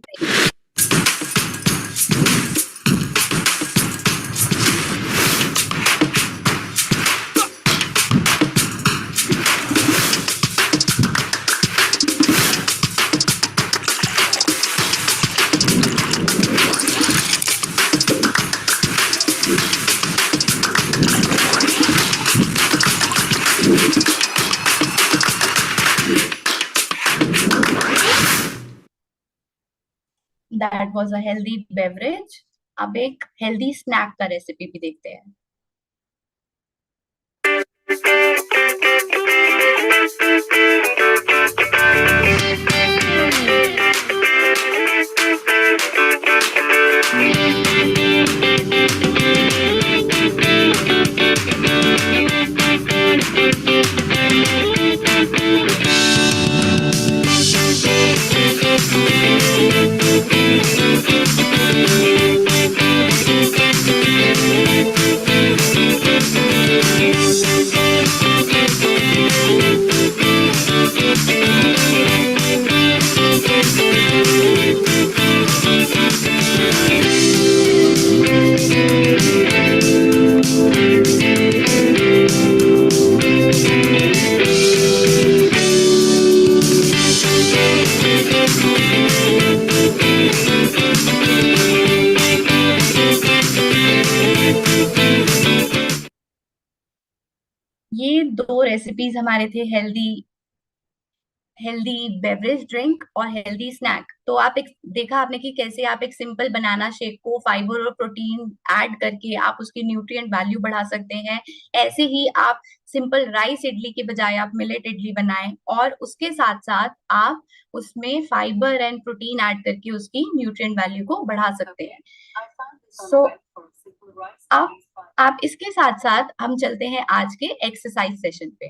that was a healthy beverage. अब एक हेल्दी स्नैक का रेसिपी भी देखते हैं। ये दो रेसिपीज हमारे थे, हेल्दी बेवरेज ड्रिंक और हेल्दी स्नैक। तो आप एक देखा आपने कि कैसे आप एक सिंपल बनाना शेक को फाइबर और प्रोटीन ऐड करके आप उसकी न्यूट्रिएंट वैल्यू बढ़ा सकते हैं। ऐसे ही आप सिंपल राइस इडली के बजाय आप मिलेट इडली बनाएं और उसके साथ साथ आप उसमें फाइबर एंड प्रोटीन ऐड करके उसकी न्यूट्रिएंट वैल्यू को बढ़ा सकते हैं। सो आप इसके साथ साथ हम चलते हैं आज के एक्सरसाइज सेशन पे।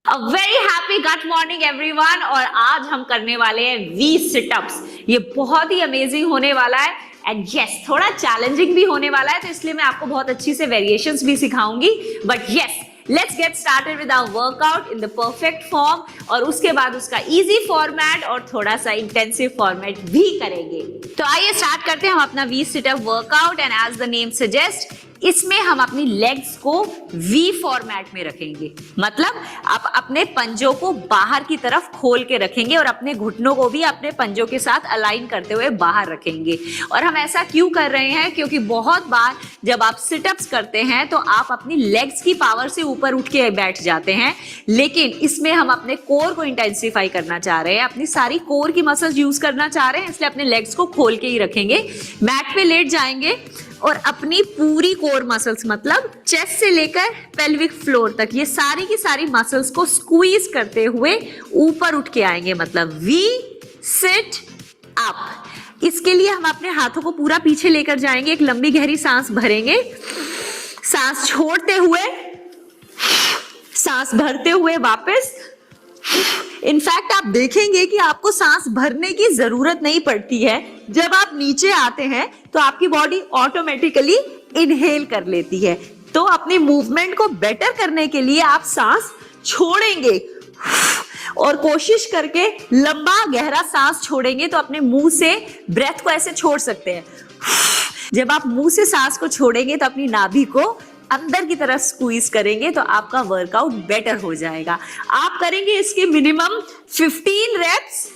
A very happy gut morning everyone। और आज हम करने वाले हैं V सिटअप्स। ये बहुत ही अमेजिंग होने वाला है एंड यस थोड़ा चैलेंजिंग भी होने वाला है, तो इसलिए मैं आपको बहुत अच्छी से वेरिएशंस भी सिखाऊंगी। But yes let's get started with our workout in the perfect form, और उसके बाद उसका इजी फॉर्मेट और थोड़ा सा इंटेंसिव फॉर्मेट भी करेंगे। तो आइए स्टार्ट करते हैं हम अपना V situp workout. And as the name suggest, इसमें हम अपनी लेग्स को V फॉर्मेट में रखेंगे, मतलब आप अपने पंजों को बाहर की तरफ खोल के रखेंगे और अपने घुटनों को भी अपने पंजों के साथ अलाइन करते हुए बाहर रखेंगे। और हम ऐसा क्यों कर रहे हैं, क्योंकि बहुत बार जब आप सिटअप्स करते हैं तो आप अपनी लेग्स की पावर से ऊपर उठ के बैठ जाते हैं, लेकिन इसमें हम अपने कोर को इंटेंसिफाई करना चाह रहे हैं, अपनी सारी कोर की मसल्स यूज करना चाह रहे हैं, इसलिए अपने लेग्स को खोल के ही रखेंगे। मैट पे लेट जाएंगे और अपनी पूरी कोर मसल्स, मतलब चेस्ट से लेकर पेल्विक फ्लोर तक, ये सारी की सारी मसल्स को स्क्वीज करते हुए ऊपर उठ के आएंगे, मतलब वी सिट अप। इसके लिए हम अपने हाथों को पूरा पीछे लेकर जाएंगे, एक लंबी गहरी सांस भरेंगे, सांस छोड़ते हुए, सांस भरते हुए वापस। इनफैक्ट आप देखेंगे कि आपको सांस भरने की जरूरत नहीं पड़ती है। जब आप नीचे आते हैं तो आपकी बॉडी ऑटोमेटिकली इनहेल कर लेती है। तो अपनी मूवमेंट को बेटर करने के लिए आप सांस छोड़ेंगे और कोशिश करके लंबा गहरा सांस छोड़ेंगे। तो अपने मुंह से ब्रेथ को ऐसे छोड़ सकते हैं। जब आप मुंह से सांस को छोड़ेंगे तो अपनी नाभि को अंदर की तरफ स्क्वीज करेंगे, तो आपका वर्कआउट बेटर हो जाएगा। आप करेंगे इसके मिनिमम 15 रेप्स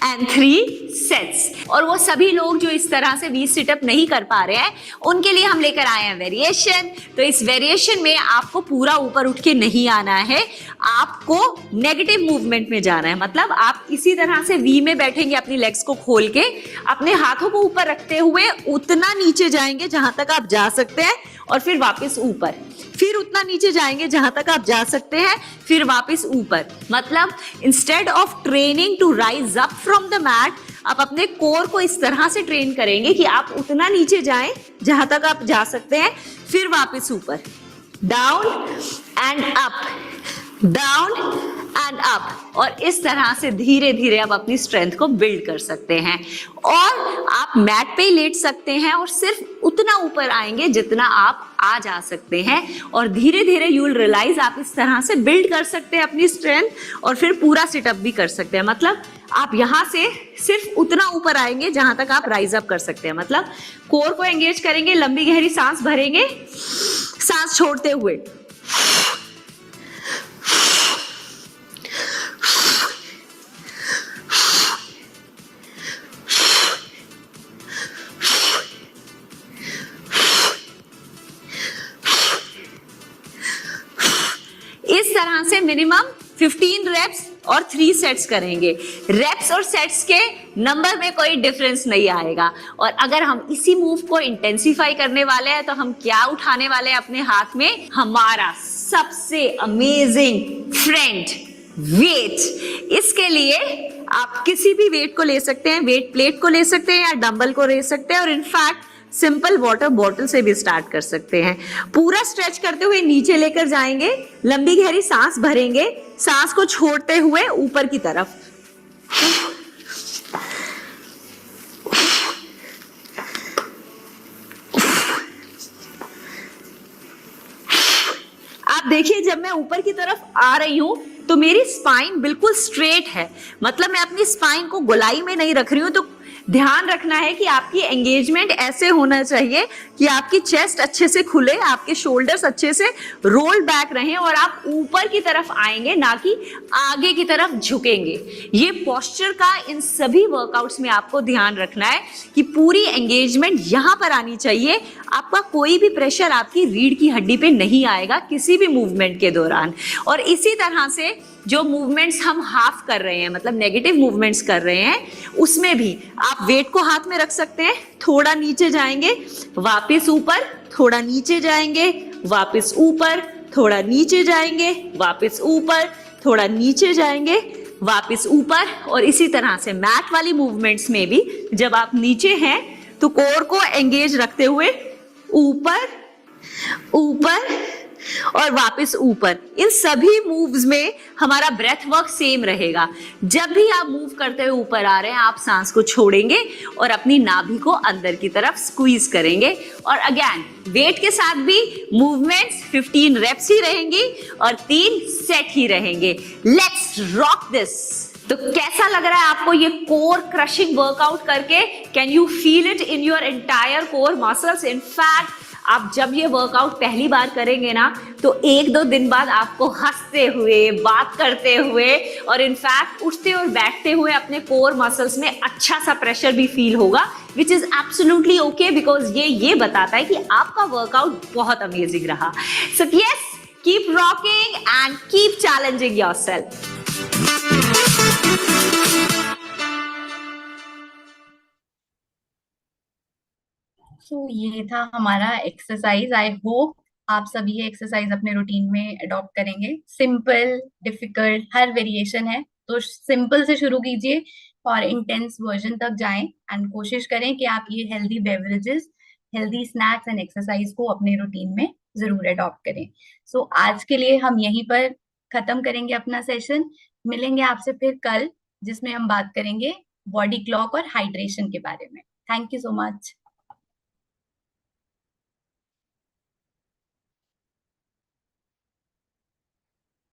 एंड 3 सेट्स। और वो सभी लोग जो इस तरह से 20 सिटअप नहीं कर पा रहे हैं, उनके लिए हम लेकर आए हैं वेरिएशन। तो इस वेरिएशन में आपको पूरा ऊपर उठ के नहीं आना है, आपको नेगेटिव मूवमेंट में जाना है। मतलब आप इसी तरह से वी में बैठेंगे, अपनी लेग्स को खोल के, अपने हाथों को ऊपर रखते हुए उतना नीचे जाएंगे जहां तक आप जा सकते हैं, और फिर वापस ऊपर। फिर उतना नीचे जाएंगे जहां तक आप जा सकते हैं, फिर वापस ऊपर। मतलब instead of training to rise up from the mat, आप अपने कोर को इस तरह से ट्रेन करेंगे कि आप उतना नीचे जाएं जहां तक आप जा सकते हैं, फिर वापस ऊपर, down and up, down and up, और इस तरह से धीरे धीरे आप अपनी स्ट्रेंथ को बिल्ड कर सकते हैं। और आप मैट पे ही लेट सकते हैं और सिर्फ उतना ऊपर आएंगे जितना आप आ जा सकते हैं, और धीरे धीरे यू विल रियलाइज आप इस तरह से बिल्ड कर सकते हैं अपनी स्ट्रेंथ, और फिर पूरा सिटअप भी कर सकते हैं। मतलब आप यहां से सिर्फ उतना ऊपर आएंगे जहां तक आप राइज अप कर सकते हैं। मतलब कोर को एंगेज करेंगे, लंबी गहरी सांस भरेंगे, सांस छोड़ते हुए, इस तरह से मिनिमम 15 रेप्स और 3 सेट्स करेंगे। रेप्स और सेट्स के नंबर में कोई डिफरेंस नहीं आएगा। और अगर हम इसी मूव को इंटेंसिफाई करने वाले हैं तो हम क्या उठाने वाले हैं अपने हाथ में? हमारा सबसे अमेजिंग फ्रेंड, वेट। इसके लिए आप किसी भी वेट को ले सकते हैं, वेट प्लेट को ले सकते हैं या डंबल को ले सकते हैं, और इनफैक्ट सिंपल वाटर बॉटल से भी स्टार्ट कर सकते हैं। पूरा स्ट्रेच करते हुए नीचे लेकर जाएंगे, लंबी गहरी सांस भरेंगे, सांस को छोड़ते हुए ऊपर की तरफ, आप देखिए जब मैं ऊपर की तरफ आ रही हूं तो मेरी स्पाइन बिल्कुल स्ट्रेट है। मतलब मैं अपनी स्पाइन को गोलाई में नहीं रख रही हूं। तो ध्यान रखना है कि आपकी एंगेजमेंट ऐसे होना चाहिए कि आपकी चेस्ट अच्छे से खुले, आपके शोल्डर्स अच्छे से रोल बैक रहें और आप ऊपर की तरफ आएंगे, ना कि आगे की तरफ झुकेंगे। ये पोस्चर का इन सभी वर्कआउट्स में आपको ध्यान रखना है कि पूरी एंगेजमेंट यहां पर आनी चाहिए। आपका कोई भी प्रेशर आपकी रीढ़ की हड्डी पे नहीं आएगा किसी भी मूवमेंट के दौरान। और इसी तरह से जो मूवमेंट्स हम हाफ कर रहे हैं, मतलब नेगेटिव मूवमेंट्स कर रहे हैं, उसमें भी आप वेट को हाथ में रख सकते हैं, थोड़ा नीचे जाएंगे, वापस ऊपर, थोड़ा नीचे जाएंगे, वापस ऊपर, थोड़ा नीचे जाएंगे, वापस ऊपर, थोड़ा नीचे जाएंगे, वापस ऊपर। और इसी तरह से मैट वाली मूवमेंट्स में भी जब आप नीचे हैं तो कोर को एंगेज रखते हुए ऊपर, ऊपर और वापस ऊपर। इन सभी मूव्स में हमारा ब्रेथ वर्क सेम रहेगा। जब भी आप मूव करते हुए ऊपर आ रहे हैं, आप सांस को छोड़ेंगे और अपनी नाभि को अंदर की तरफ स्क्वीज करेंगे। और अगेन वेट के साथ भी मूवमेंट्स 15 रेप्स ही रहेंगी और 3 सेट ही रहेंगे। Let's rock this. तो कैसा लग रहा है आपको ये कोर क्रशिंग वर्कआउट करके? Can you feel it in your entire core muscles? In fact आप जब ये वर्कआउट पहली बार करेंगे ना तो 1-2 दिन बाद आपको हंसते हुए, बात करते हुए और इनफैक्ट उठते और बैठते हुए अपने कोर मसल्स में अच्छा सा प्रेशर भी फील होगा, which is absolutely okay, because ये बताता है कि आपका वर्कआउट बहुत अमेजिंग रहा। So yes, keep rocking and keep challenging yourself. ये था हमारा एक्सरसाइज। आई होप आप सभी ये एक्सरसाइज अपने रूटीन में अडॉप्ट करेंगे। सिंपल, डिफिकल्ट, हर वेरिएशन है, तो सिंपल से शुरू कीजिए और इंटेंस वर्जन तक जाएं एंड कोशिश करें कि आप ये healthy beverages, healthy snacks and exercise को अपने रूटीन में जरूर अडॉप्ट करें। आज के लिए हम यहीं पर खत्म करेंगे अपना सेशन। मिलेंगे आपसे फिर कल, जिसमें हम बात करेंगे बॉडी क्लॉक और हाइड्रेशन के बारे में। Thank you so much.